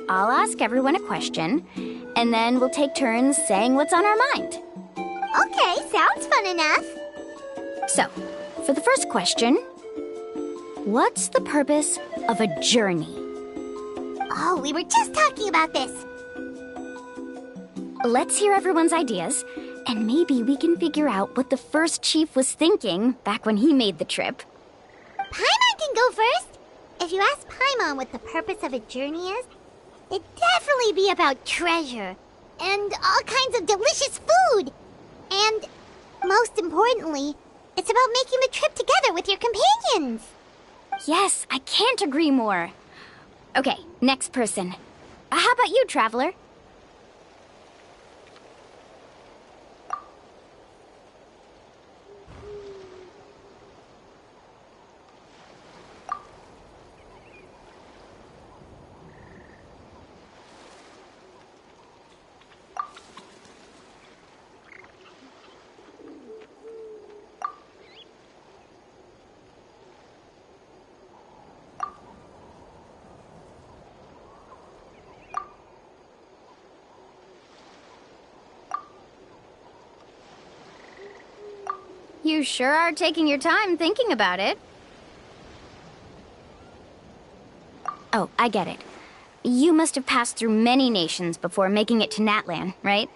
I'll ask everyone a question, and then we'll take turns saying what's on our mind. Okay, sounds fun enough. So, for the first question, what's the purpose of a journey? Oh, we were just talking about this. Let's hear everyone's ideas, and maybe we can figure out what the first chief was thinking back when he made the trip. Paimon can go first. If you ask Paimon what the purpose of a journey is, it'd definitely be about treasure and all kinds of delicious food. And most importantly, it's about making the trip together with your companions. Yes, I can't agree more. Okay, next person. How about you, Traveler? You sure are taking your time thinking about it. Oh, I get it. You must have passed through many nations before making it to Natlan, right?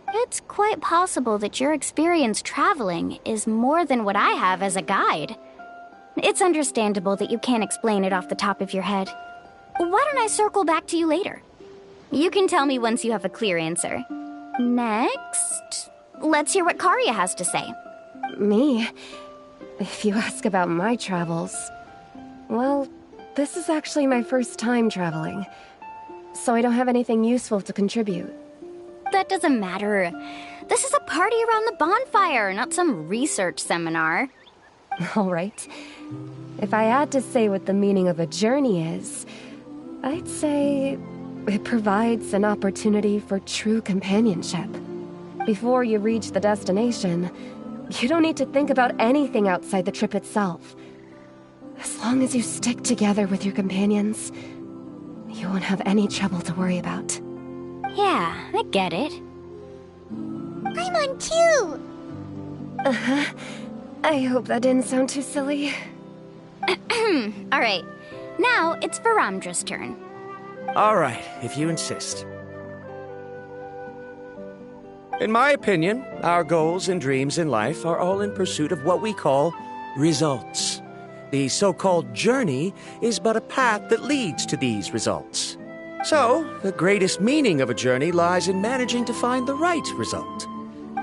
It's quite possible that your experience traveling is more than what I have as a guide. It's understandable that you can't explain it off the top of your head. Why don't I circle back to you later? You can tell me once you have a clear answer. Next, let's hear what Karya has to say. Me? If you ask about my travels... Well, this is actually my first time traveling, so I don't have anything useful to contribute. That doesn't matter. This is a party around the bonfire, not some research seminar. All right. If I had to say what the meaning of a journey is, I'd say it provides an opportunity for true companionship. Before you reach the destination, you don't need to think about anything outside the trip itself. As long as you stick together with your companions, you won't have any trouble to worry about. Yeah, I get it. I'm on too! Uh-huh. I hope that didn't sound too silly. Alright, now it's Varamdra's turn. Alright, if you insist. In my opinion, our goals and dreams in life are all in pursuit of what we call results. The so-called journey is but a path that leads to these results. So, the greatest meaning of a journey lies in managing to find the right result.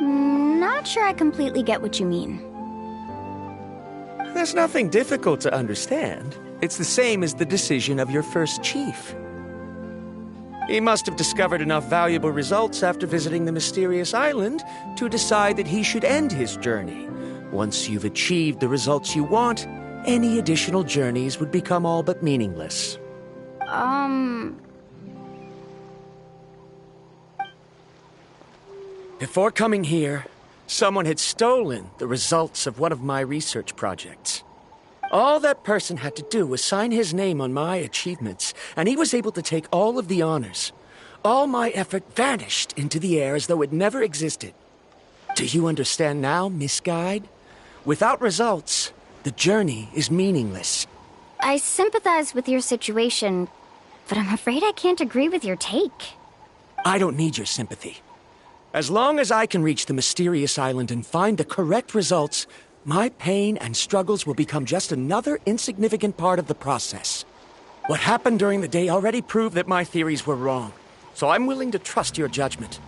Not sure I completely get what you mean. There's nothing difficult to understand. It's the same as the decision of your first chief. He must have discovered enough valuable results after visiting the mysterious island to decide that he should end his journey. Once you've achieved the results you want, any additional journeys would become all but meaningless. Before coming here, someone had stolen the results of one of my research projects. All that person had to do was sign his name on my achievements, and he was able to take all of the honors. All my effort vanished into the air as though it never existed. Do you understand now, Miss Guide? Without results, the journey is meaningless. I sympathize with your situation, but I'm afraid I can't agree with your take. I don't need your sympathy. As long as I can reach the mysterious island and find the correct results, my pain and struggles will become just another insignificant part of the process. What happened during the day already proved that my theories were wrong, so I'm willing to trust your judgment.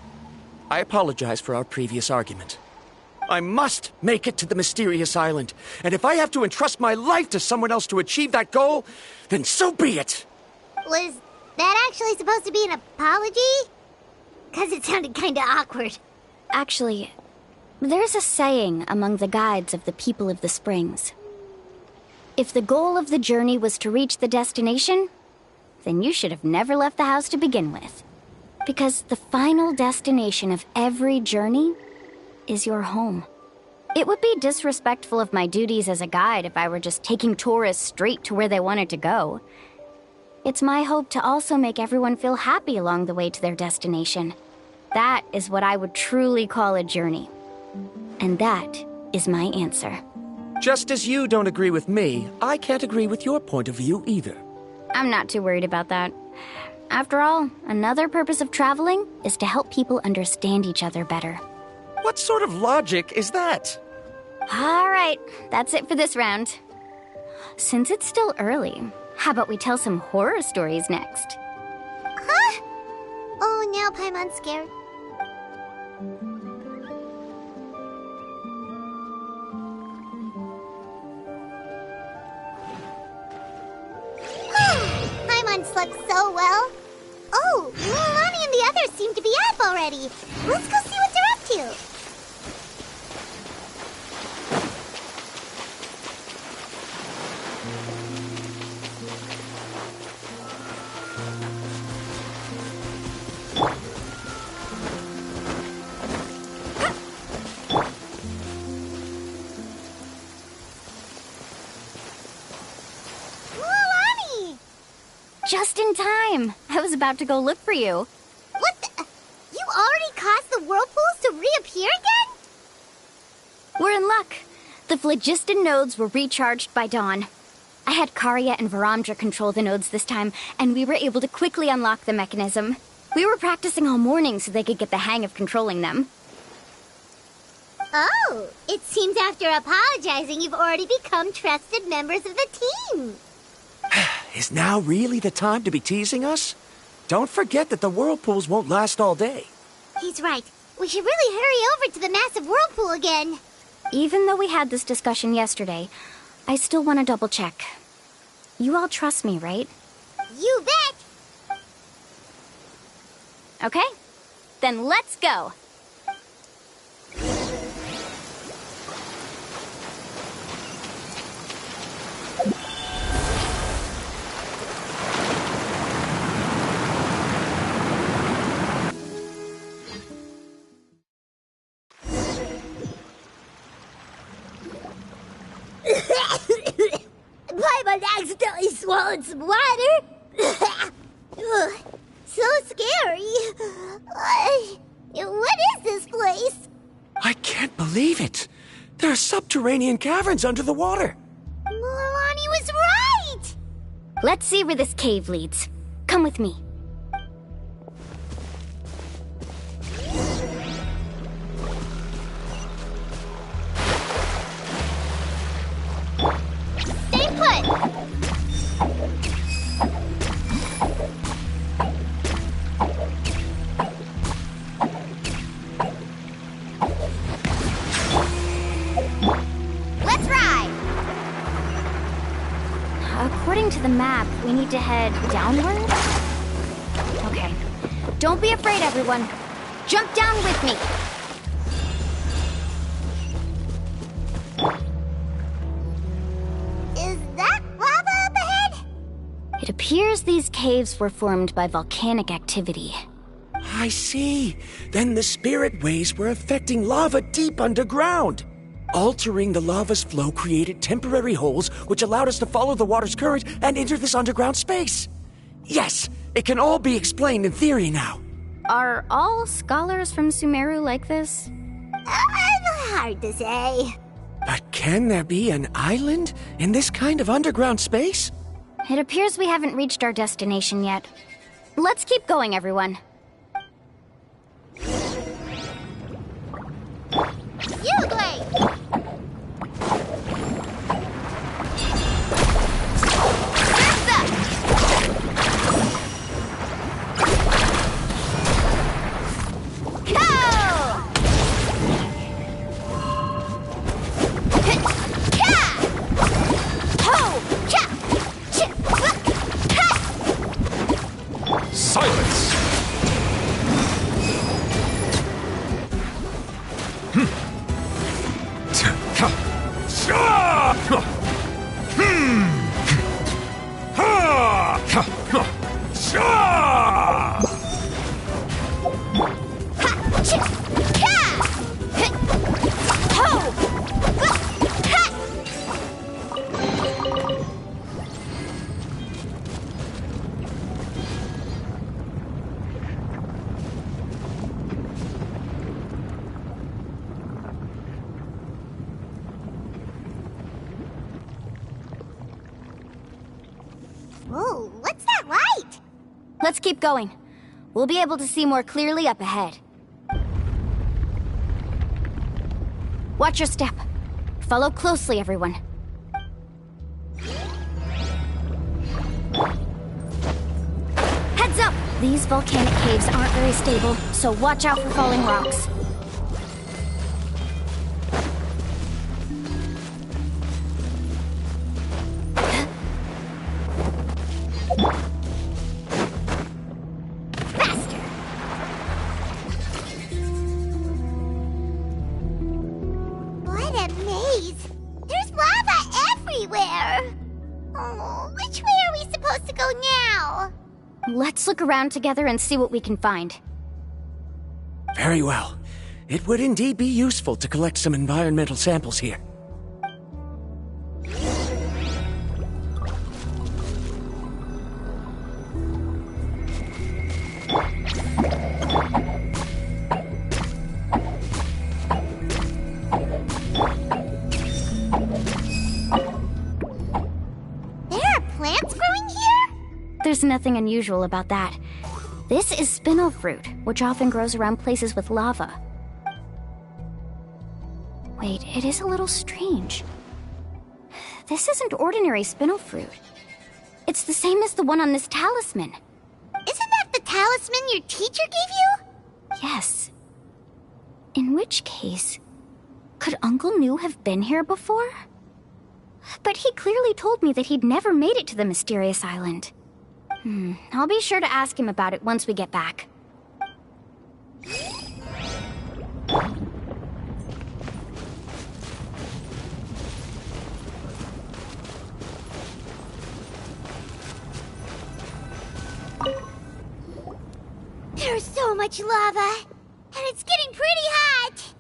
I apologize for our previous argument. I must make it to the mysterious island, and if I have to entrust my life to someone else to achieve that goal, then so be it! Was that actually supposed to be an apology? Because it sounded kinda awkward. Actually, there's a saying among the guides of the people of the springs. If the goal of the journey was to reach the destination, then you should have never left the house to begin with. Because the final destination of every journey is your home. It would be disrespectful of my duties as a guide if I were just taking tourists straight to where they wanted to go. It's my hope to also make everyone feel happy along the way to their destination. That is what I would truly call a journey. And that is my answer. Just as you don't agree with me, I can't agree with your point of view either. I'm not too worried about that. After all, another purpose of traveling is to help people understand each other better. What sort of logic is that? All right, that's it for this round. Since it's still early, how about we tell some horror stories next? Huh? Oh, now Paimon's scared. Paimon slept so well. Oh, Mualani and the others seem to be up already. Let's go see what they're up to. Just in time. I was about to go look for you. What the? You already caused the whirlpools to reappear again? We're in luck. The phlogiston nodes were recharged by dawn. I had Karya and Varamdra control the nodes this time, and we were able to quickly unlock the mechanism. We were practicing all morning so they could get the hang of controlling them. Oh, it seems after apologizing, you've already become trusted members of the team. Is now really the time to be teasing us? Don't forget that the whirlpools won't last all day. He's right. We should really hurry over to the massive whirlpool again. Even though we had this discussion yesterday, I still want to double check. You all trust me, right? You bet! Okay, then let's go. Paimon accidentally swallowed some water. Ugh, so scary. What is this place? I can't believe it. There are subterranean caverns under the water. Mualani was right! Let's see where this cave leads. Come with me. Stay put! Let's ride! According to the map, we need to head downward? Okay. Don't be afraid, everyone. Jump down with me. Is that lava up ahead? It appears these caves were formed by volcanic activity. I see. Then the spirit waves were affecting lava deep underground. Altering the lava's flow created temporary holes which allowed us to follow the water's current and enter this underground space. Yes, it can all be explained in theory now. Are all scholars from Sumeru like this? Hard to say. But can there be an island in this kind of underground space? It appears we haven't reached our destination yet. Let's keep going, everyone. You wait! Silence! Whoa, what's that light? Let's keep going. We'll be able to see more clearly up ahead. Watch your step. Follow closely, everyone. Heads up! These volcanic caves aren't very stable, so watch out for falling rocks. What a maze! There's lava everywhere! Oh, which way are we supposed to go now? Let's look around together and see what we can find. Very well. It would indeed be useful to collect some environmental samples here. There's nothing unusual about that. This is spinel fruit, which often grows around places with lava. Wait, it is a little strange. This isn't ordinary spinel fruit. It's It's the same as the one on this talisman. Isn't that the talisman your teacher gave you? Yes. In which case, could Uncle New have been here before? But he clearly told me that he'd never made it to the mysterious island. I'll be sure to ask him about it once we get back. There's so much lava, and it's getting pretty hot.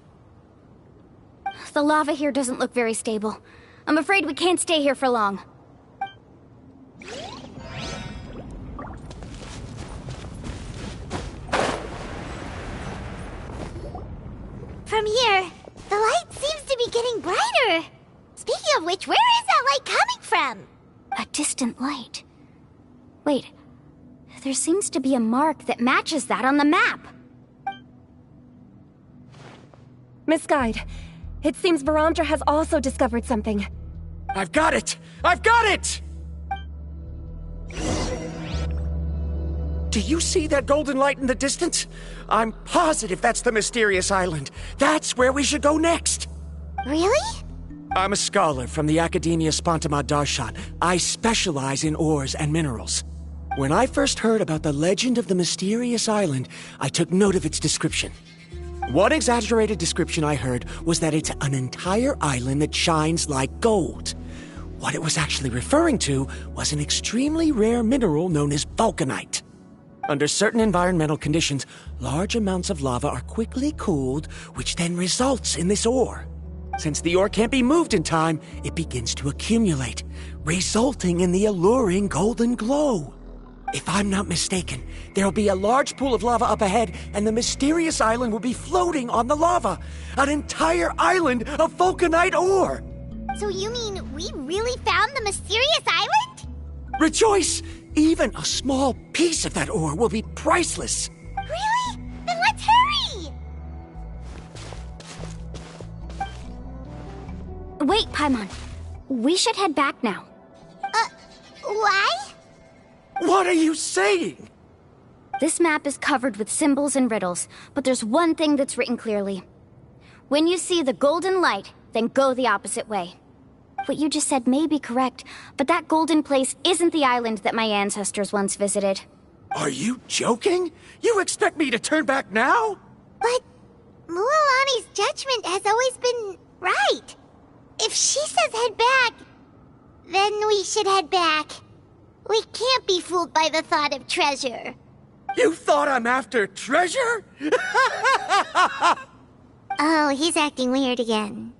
The lava here doesn't look very stable. I'm afraid we can't stay here for long. From here, the light seems to be getting brighter. Speaking of which, where is that light coming from? A distant light. Wait, there seems to be a mark that matches that on the map. Miss Guide, it seems Varamdra has also discovered something. I've got it! I've got it! Do you see that golden light in the distance? I'm positive that's the mysterious island. That's where we should go next. Really? I'm a scholar from the Academia Spantamad Darshan. I specialize in ores and minerals. When I first heard about the legend of the mysterious island, I took note of its description. One exaggerated description I heard was that it's an entire island that shines like gold. What it was actually referring to was an extremely rare mineral known as vulcanite. Under certain environmental conditions, large amounts of lava are quickly cooled, which then results in this ore. Since the ore can't be moved in time, it begins to accumulate, resulting in the alluring golden glow. If I'm not mistaken, there'll be a large pool of lava up ahead, and the mysterious island will be floating on the lava. An entire island of vulcanite ore! So you mean we really found the mysterious island? Rejoice! Even a small piece of that ore will be priceless. Really? Then let's hurry! Wait, Paimon. We should head back now. Why? What are you saying? This map is covered with symbols and riddles, but there's one thing that's written clearly. When you see the golden light, then go the opposite way. What you just said may be correct, but that golden place isn't the island that my ancestors once visited. Are you joking? You expect me to turn back now? But Mualani's judgment has always been right. If she says head back, then we should head back. We can't be fooled by the thought of treasure. You thought I'm after treasure? Oh, he's acting weird again.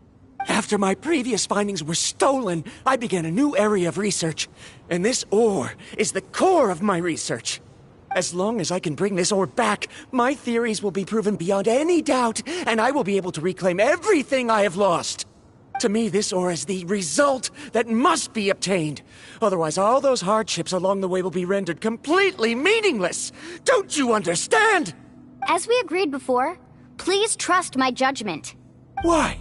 After my previous findings were stolen, I began a new area of research. And this ore is the core of my research. As long as I can bring this ore back, my theories will be proven beyond any doubt, and I will be able to reclaim everything I have lost. To me, this ore is the result that must be obtained. Otherwise, all those hardships along the way will be rendered completely meaningless. Don't you understand? As we agreed before, please trust my judgment. Why?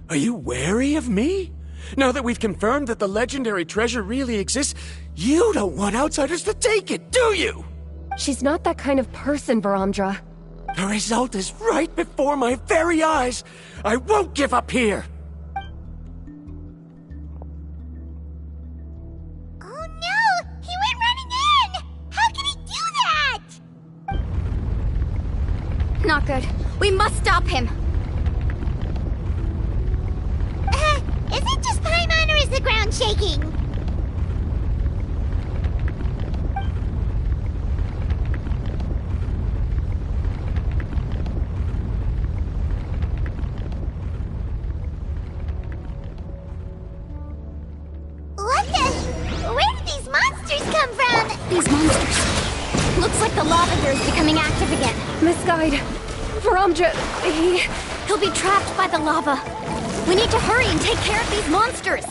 Are you wary of me? Now that we've confirmed that the legendary treasure really exists, you don't want outsiders to take it, do you? She's not that kind of person, Varamdra. The result is right before my very eyes. I won't give up here. Oh no! He went running in! How can he do that? Not good. We must stop him. Is it just Paimon or is the ground shaking? What the? Where did these monsters come from? These monsters. Looks like the lava here is becoming active again. Misguide. Varamdra, He'll be trapped by the lava. We need to hurry and take care of these monsters.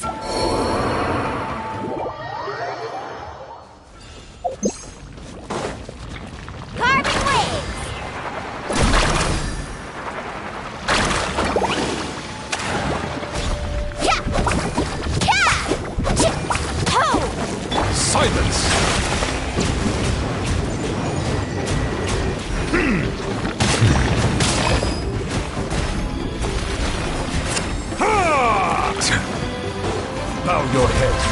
Carbon waves! Silence! Bow your head.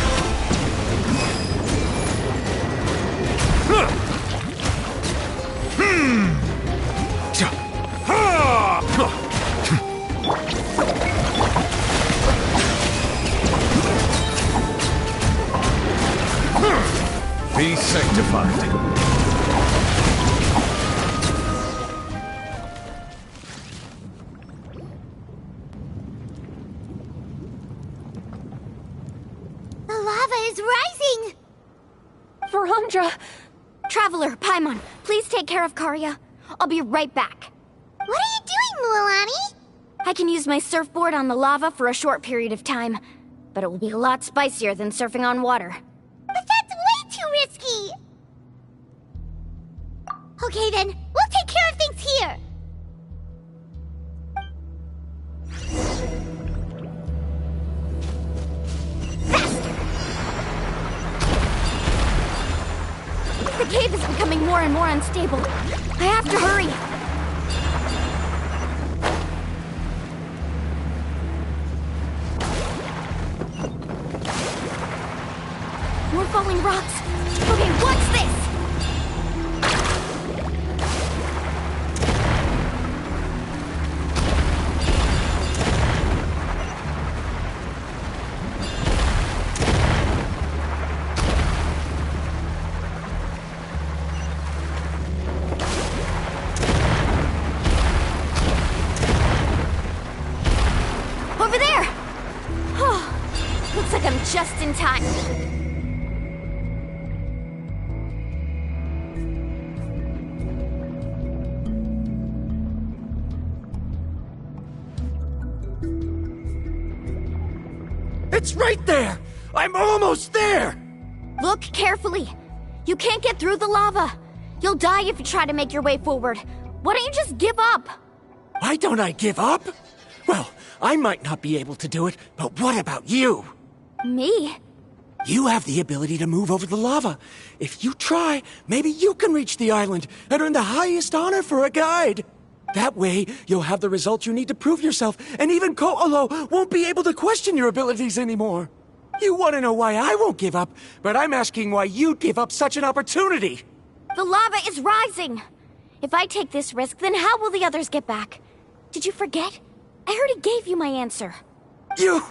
Be sanctified. The lava is rising! Verandra! Traveler, Paimon, please take care of Karya. I'll be right back. What are you doing, mualani? I can use my surfboard on the lava for a short period of time, but it will be a lot spicier than surfing on water. But that's way too risky! Okay then, we'll take care of things here! The cave is becoming more and more unstable. I have to hurry. More falling rocks. Okay, what's this? Over there! Oh, looks like I'm just in time. It's right there! I'm almost there! Look carefully. You can't get through the lava. You'll die if you try to make your way forward. Why don't you just give up? Why don't I give up? Well, I might not be able to do it, but what about you? Me? You have the ability to move over the lava. If you try, maybe you can reach the island and earn the highest honor for a guide. That way, you'll have the results you need to prove yourself, and even Ko'olo won't be able to question your abilities anymore. You want to know why I won't give up, but I'm asking why you'd give up such an opportunity. The lava is rising. If I take this risk, then how will the others get back? Did you forget? I already gave you my answer. You...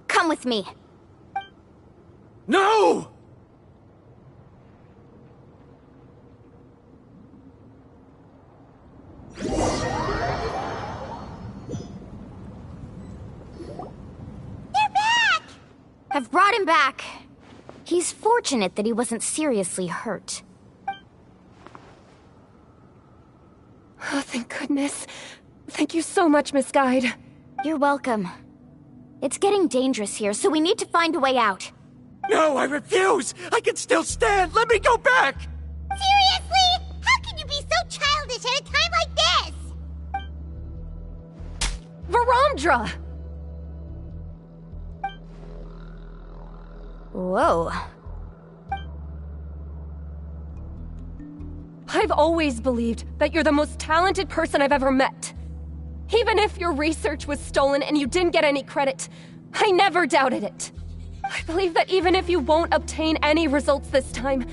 Come with me. No! I've brought him back. He's fortunate that he wasn't seriously hurt. Oh, thank goodness. Thank you so much, Miss Guide. You're welcome. It's getting dangerous here, so we need to find a way out. No, I refuse! I can still stand! Let me go back! Seriously? How can you be so childish at a time like this? Verandra! Whoa. I've always believed that you're the most talented person I've ever met. Even if your research was stolen and you didn't get any credit, I never doubted it. I believe that even if you won't obtain any results this time,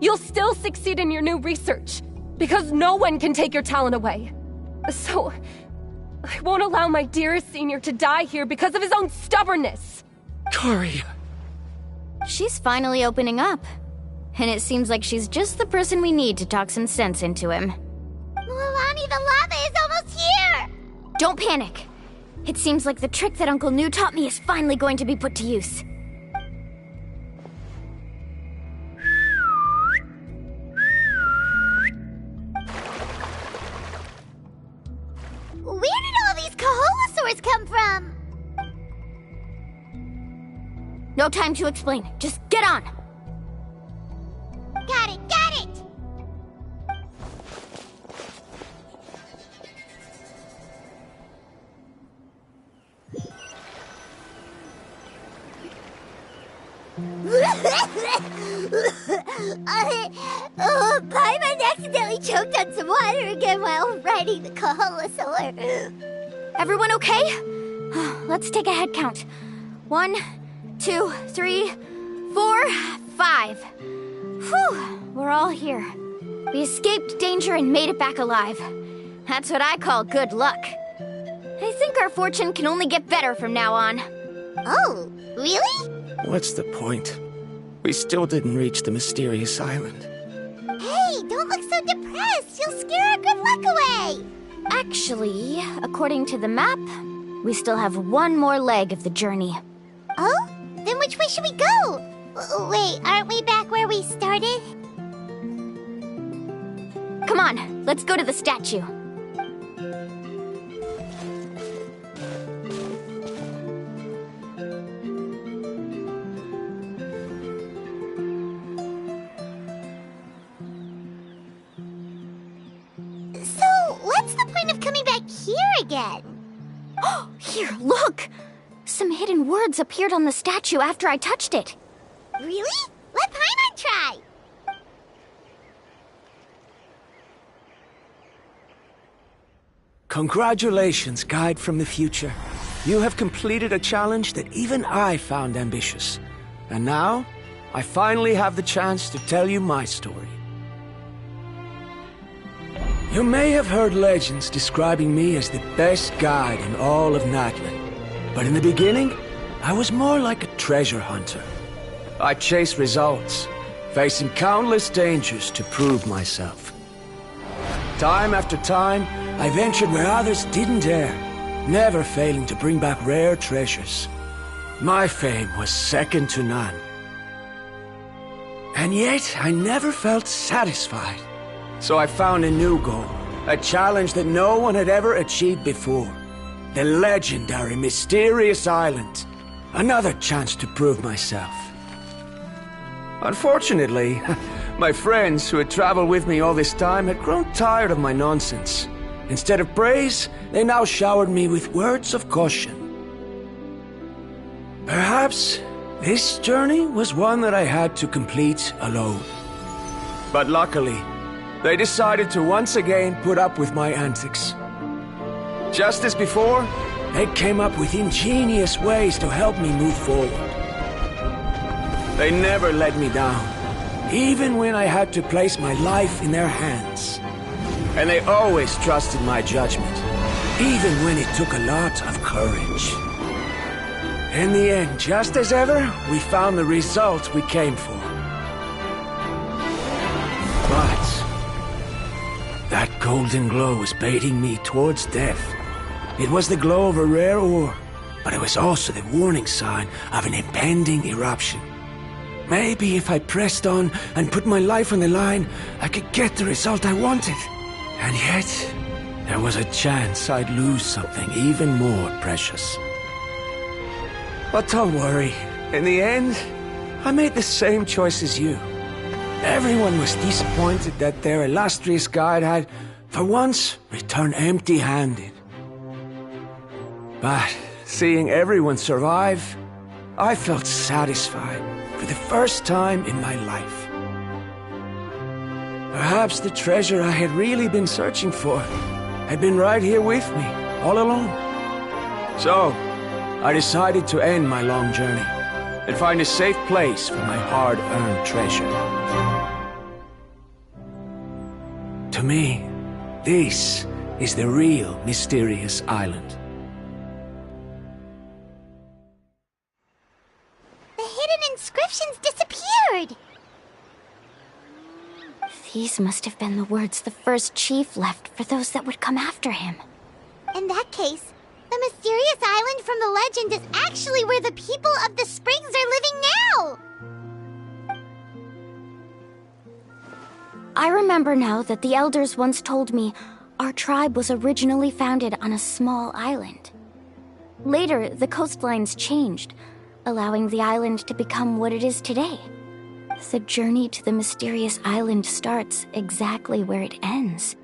you'll still succeed in your new research, because no one can take your talent away. So, I won't allow my dearest senior to die here because of his own stubbornness. Karya. She's finally opening up. And it seems like she's just the person we need to talk some sense into him. Mualani, the lava is almost here! Don't panic. It seems like the trick that Uncle Nu taught me is finally going to be put to use. Where did all these Kaholosaurs come from? No time to explain. Just get on. Got it, got it! Paimon accidentally choked on some water again while riding the Koholosaur. Everyone okay? Let's take a head count. 1, 2, 3, 4, 5. Whew, we're all here. We escaped danger and made it back alive. That's what I call good luck. I think our fortune can only get better from now on. Oh, really? What's the point? We still didn't reach the mysterious island. Hey, don't look so depressed. You'll scare our good luck away. Actually, according to the map, we still have one more leg of the journey. Oh? Then which way should we go? Wait, aren't we back where we started? Come on, let's go to the statue. So, what's the point of coming back here again? Oh, here, look! Some hidden words appeared on the statue after I touched it. Really? Let Paimon try! Congratulations, guide from the future. You have completed a challenge that even I found ambitious. And now, I finally have the chance to tell you my story. You may have heard legends describing me as the best guide in all of Natlan. But in the beginning, I was more like a treasure hunter. I chased results, facing countless dangers to prove myself. Time after time, I ventured where others didn't dare, never failing to bring back rare treasures. My fame was second to none. And yet, I never felt satisfied. So I found a new goal, a challenge that no one had ever achieved before. The legendary Mysterious Island. Another chance to prove myself. Unfortunately, my friends who had traveled with me all this time had grown tired of my nonsense. Instead of praise, they now showered me with words of caution. Perhaps this journey was one that I had to complete alone. But luckily, they decided to once again put up with my antics. Just as before, they came up with ingenious ways to help me move forward. They never let me down, even when I had to place my life in their hands. And they always trusted my judgment, even when it took a lot of courage. In the end, just as ever, we found the result we came for. But that golden glow was baiting me towards death. It was the glow of a rare ore, but it was also the warning sign of an impending eruption. Maybe if I pressed on and put my life on the line, I could get the result I wanted. And yet, there was a chance I'd lose something even more precious. But don't worry. In the end, I made the same choice as you. Everyone was disappointed that their illustrious guide had, for once, returned empty-handed. But seeing everyone survive, I felt satisfied for the first time in my life. Perhaps the treasure I had really been searching for had been right here with me, all along. So, I decided to end my long journey and find a safe place for my hard-earned treasure. To me, this is the real Mysterious Island. The hidden inscriptions disappeared! These must have been the words the first chief left for those that would come after him. In that case, the mysterious island from the legend is actually where the people of the springs are living now! I remember now that the elders once told me our tribe was originally founded on a small island. Later, the coastlines changed, allowing the island to become what it is today. The journey to the mysterious island starts exactly where it ends.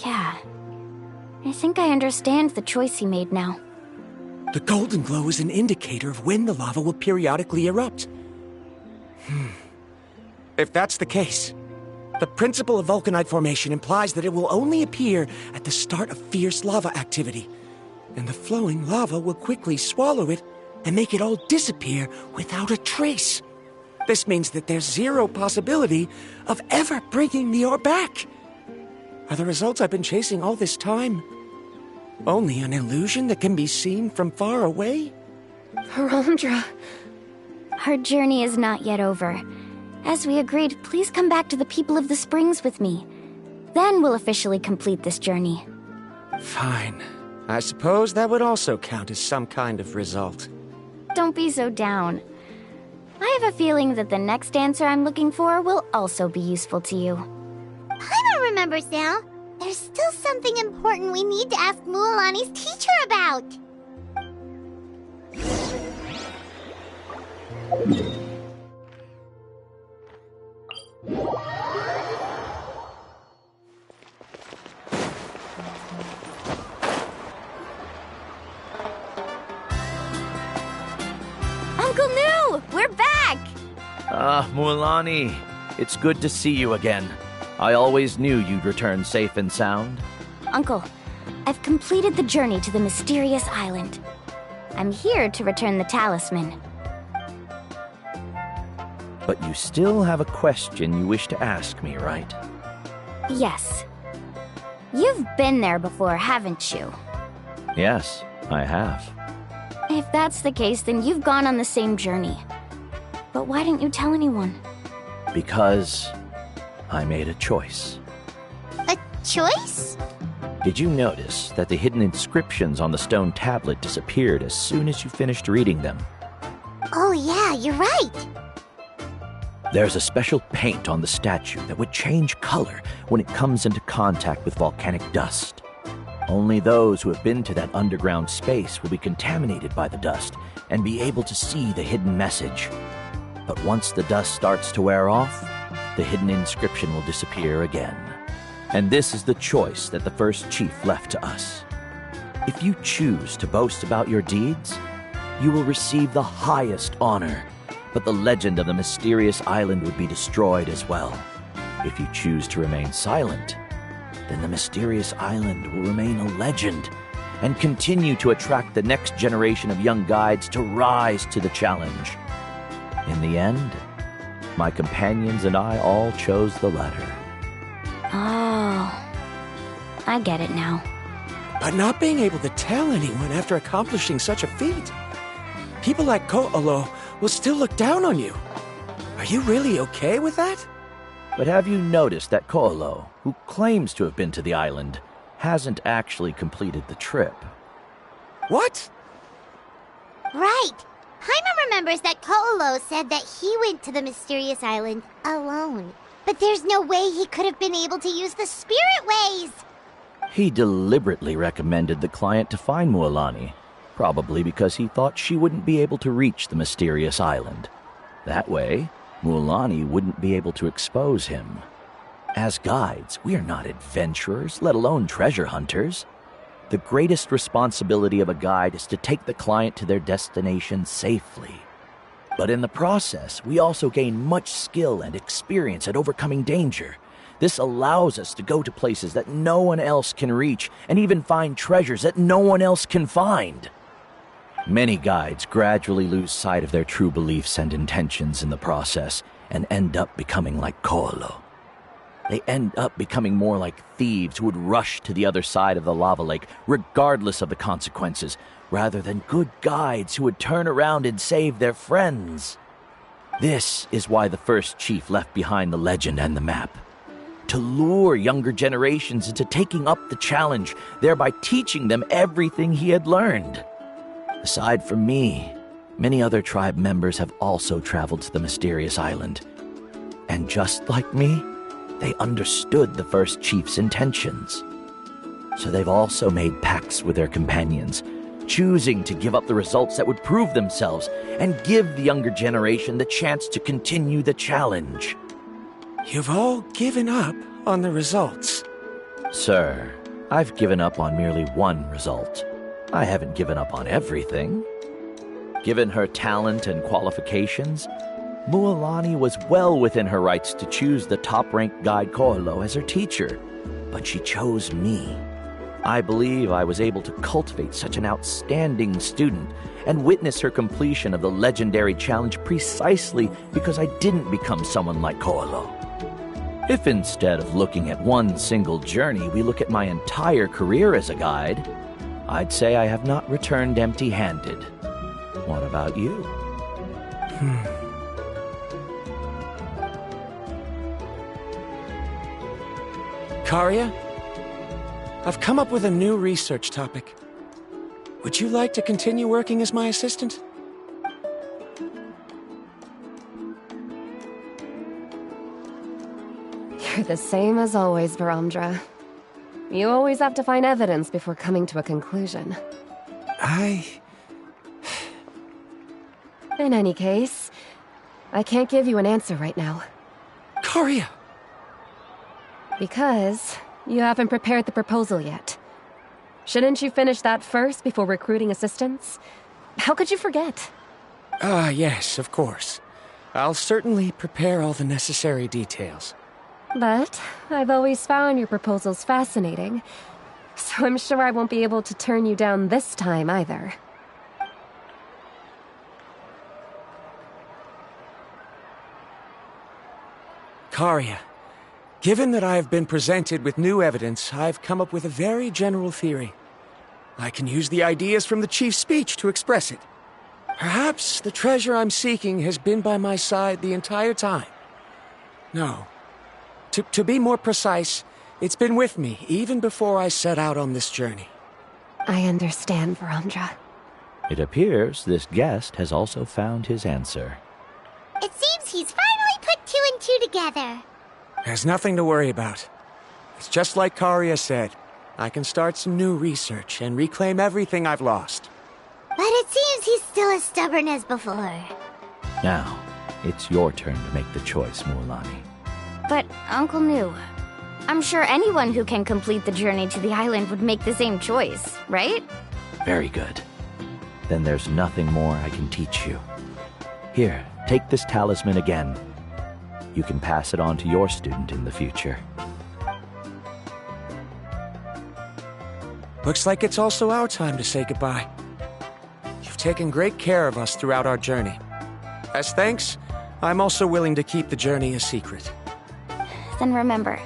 Yeah, I think I understand the choice he made now. The golden glow is an indicator of when the lava will periodically erupt. If that's the case, the principle of vulcanite formation implies that it will only appear at the start of fierce lava activity, and the flowing lava will quickly swallow it and make it all disappear without a trace. This means that there's zero possibility of ever bringing the ore back. Are the results I've been chasing all this time only an illusion that can be seen from far away? Harandra. Our journey is not yet over. As we agreed, please come back to the people of the springs with me. Then we'll officially complete this journey. Fine. I suppose that would also count as some kind of result. Don't be so down. I have a feeling that the next answer I'm looking for will also be useful to you. Paimon remembers now. There's still something important we need to ask Mualani's teacher about. Uncle New! We're back! Mualani, it's good to see you again. I always knew you'd return safe and sound. Uncle, I've completed the journey to the mysterious island. I'm here to return the talisman. But you still have a question you wish to ask me, right? Yes. You've been there before, haven't you? Yes, I have. If that's the case, then you've gone on the same journey. But why didn't you tell anyone? Because I made a choice. A choice? Did you notice that the hidden inscriptions on the stone tablet disappeared as soon as you finished reading them? Oh yeah, you're right. There's a special paint on the statue that would change color when it comes into contact with volcanic dust. Only those who have been to that underground space will be contaminated by the dust and be able to see the hidden message. But once the dust starts to wear off, the hidden inscription will disappear again. And this is the choice that the first chief left to us. If you choose to boast about your deeds, you will receive the highest honor, but the legend of the mysterious island would be destroyed as well. If you choose to remain silent, then the mysterious island will remain a legend and continue to attract the next generation of young guides to rise to the challenge. In the end, my companions and I all chose the latter. Oh, I get it now. But not being able to tell anyone after accomplishing such a feat. People like Ko'olo will still look down on you. Are you really okay with that? But have you noticed that Ko'olo, who claims to have been to the island, hasn't actually completed the trip? What? Right. Paimon remembers that Ko'olo said that he went to the mysterious island alone. But there's no way he could have been able to use the spirit ways. He deliberately recommended the client to find Mualani, probably because he thought she wouldn't be able to reach the mysterious island. That way, Mualani wouldn't be able to expose him. As guides, we are not adventurers, let alone treasure hunters. The greatest responsibility of a guide is to take the client to their destination safely. But in the process, we also gain much skill and experience at overcoming danger. This allows us to go to places that no one else can reach, and even find treasures that no one else can find. Many guides gradually lose sight of their true beliefs and intentions in the process, and end up becoming like Ko'olo. They end up becoming more like thieves who would rush to the other side of the lava lake, regardless of the consequences, rather than good guides who would turn around and save their friends. This is why the first chief left behind the legend and the map. To lure younger generations into taking up the challenge, thereby teaching them everything he had learned. Aside from me, many other tribe members have also traveled to the mysterious island. And just like me, they understood the first chief's intentions. So they've also made pacts with their companions, choosing to give up the results that would prove themselves and give the younger generation the chance to continue the challenge. You've all given up on the results. Sir, I've given up on merely one result. I haven't given up on everything. Given her talent and qualifications, Mualani was well within her rights to choose the top-ranked guide Koalo as her teacher, but she chose me. I believe I was able to cultivate such an outstanding student and witness her completion of the legendary challenge precisely because I didn't become someone like Koalo. If instead of looking at one single journey, we look at my entire career as a guide, I'd say I have not returned empty-handed. What about you? Karia, I've come up with a new research topic. Would you like to continue working as my assistant? You're the same as always, Varamdra. You always have to find evidence before coming to a conclusion. In any case, I can't give you an answer right now. Karia! Because you haven't prepared the proposal yet. Shouldn't you finish that first before recruiting assistants? How could you forget? Yes, of course. I'll certainly prepare all the necessary details. But I've always found your proposals fascinating, so I'm sure I won't be able to turn you down this time either. Karia, given that I have been presented with new evidence, I've come up with a very general theory. I can use the ideas from the Chief's speech to express it. Perhaps the treasure I'm seeking has been by my side the entire time. No. To be more precise, it's been with me even before I set out on this journey. I understand, Varamdra. It appears this guest has also found his answer. It seems he's finally put two and two together. There's nothing to worry about. It's just like Karia said. I can start some new research and reclaim everything I've lost. But it seems he's still as stubborn as before. Now, it's your turn to make the choice, Mualani. But, Uncle New, I'm sure anyone who can complete the journey to the island would make the same choice, right? Very good. Then there's nothing more I can teach you. Here, take this talisman again. You can pass it on to your student in the future. Looks like it's also our time to say goodbye. You've taken great care of us throughout our journey. As thanks, I'm also willing to keep the journey a secret. Then remember,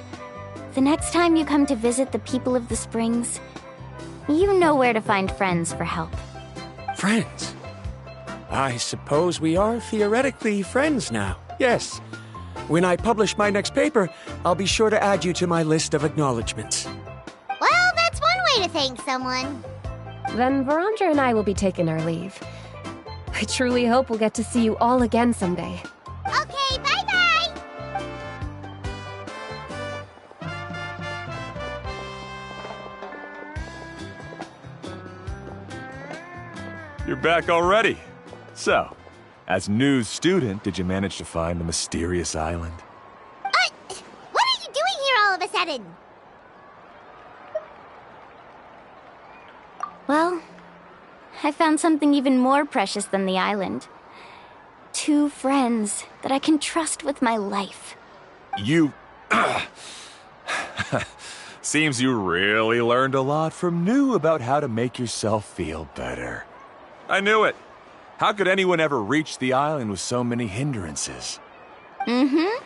the next time you come to visit the people of the Springs, you know where to find friends for help. Friends? I suppose we are theoretically friends now, yes. When I publish my next paper, I'll be sure to add you to my list of acknowledgements. Well, that's one way to thank someone. Then Varamdra and I will be taking our leave. I truly hope we'll get to see you all again someday. Okay, bye-bye! You're back already. So, as new student, did you manage to find the mysterious island? What are you doing here all of a sudden? Well, I found something even more precious than the island. 2 friends that I can trust with my life. You... Seems you really learned a lot from New about how to make yourself feel better. I knew it. How could anyone ever reach the island with so many hindrances? Mm-hmm.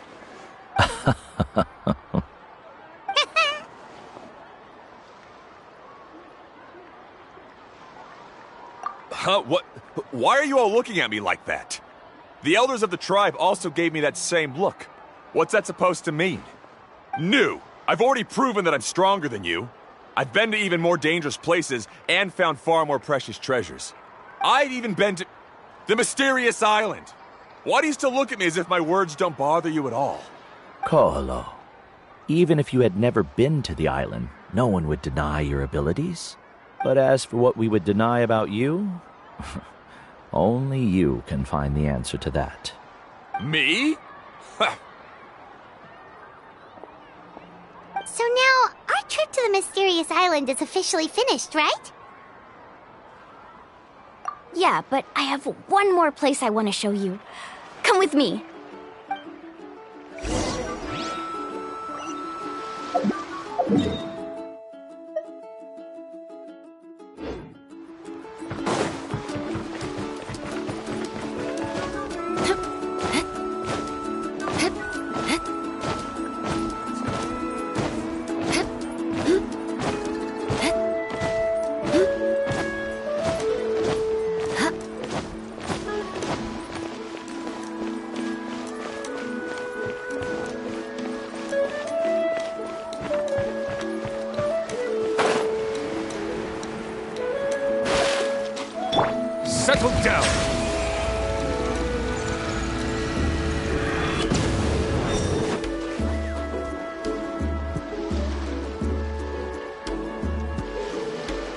Huh? What? Why are you all looking at me like that? The elders of the tribe also gave me that same look. What's that supposed to mean? New! I've already proven that I'm stronger than you. I've been to even more dangerous places and found far more precious treasures. I've even been to the mysterious island. Why do you still look at me as if my words don't bother you at all? Koalo, even if you had never been to the island, no one would deny your abilities. But as for what we would deny about you, only you can find the answer to that. Me? So now, our trip to the mysterious island is officially finished, right? Yeah, but I have one more place I want to show you. Come with me. Settle down.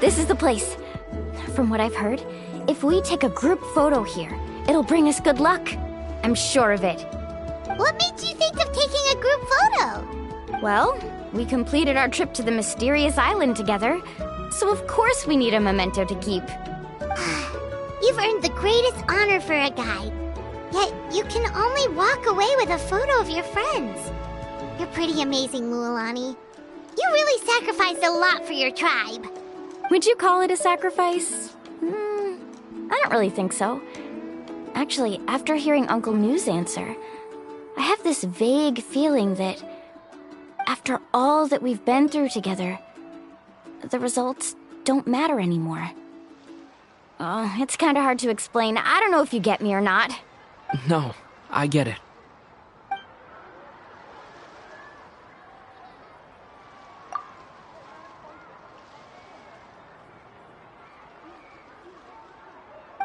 This is the place. From what I've heard, if we take a group photo here, it'll bring us good luck. I'm sure of it. What made you think of taking a group photo? Well, we completed our trip to the mysterious island together, so of course we need a memento to keep. You've earned the greatest honor for a guide. Yet, you can only walk away with a photo of your friends. You're pretty amazing, mualani. You really sacrificed a lot for your tribe. Would you call it a sacrifice? I don't really think so. Actually, after hearing Uncle New's answer, I have this vague feeling that after all that we've been through together, the results don't matter anymore. Oh, it's kind of hard to explain. I don't know if you get me or not. No, I get it.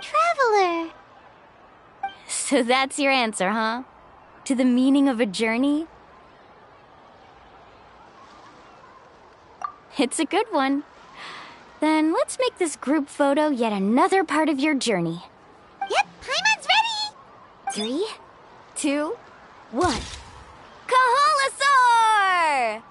Traveler! So that's your answer, huh? To the meaning of a journey? It's a good one. Then let's make this group photo yet another part of your journey. Yep, Paimon's ready! 3, 2, 1. Kaholasaur!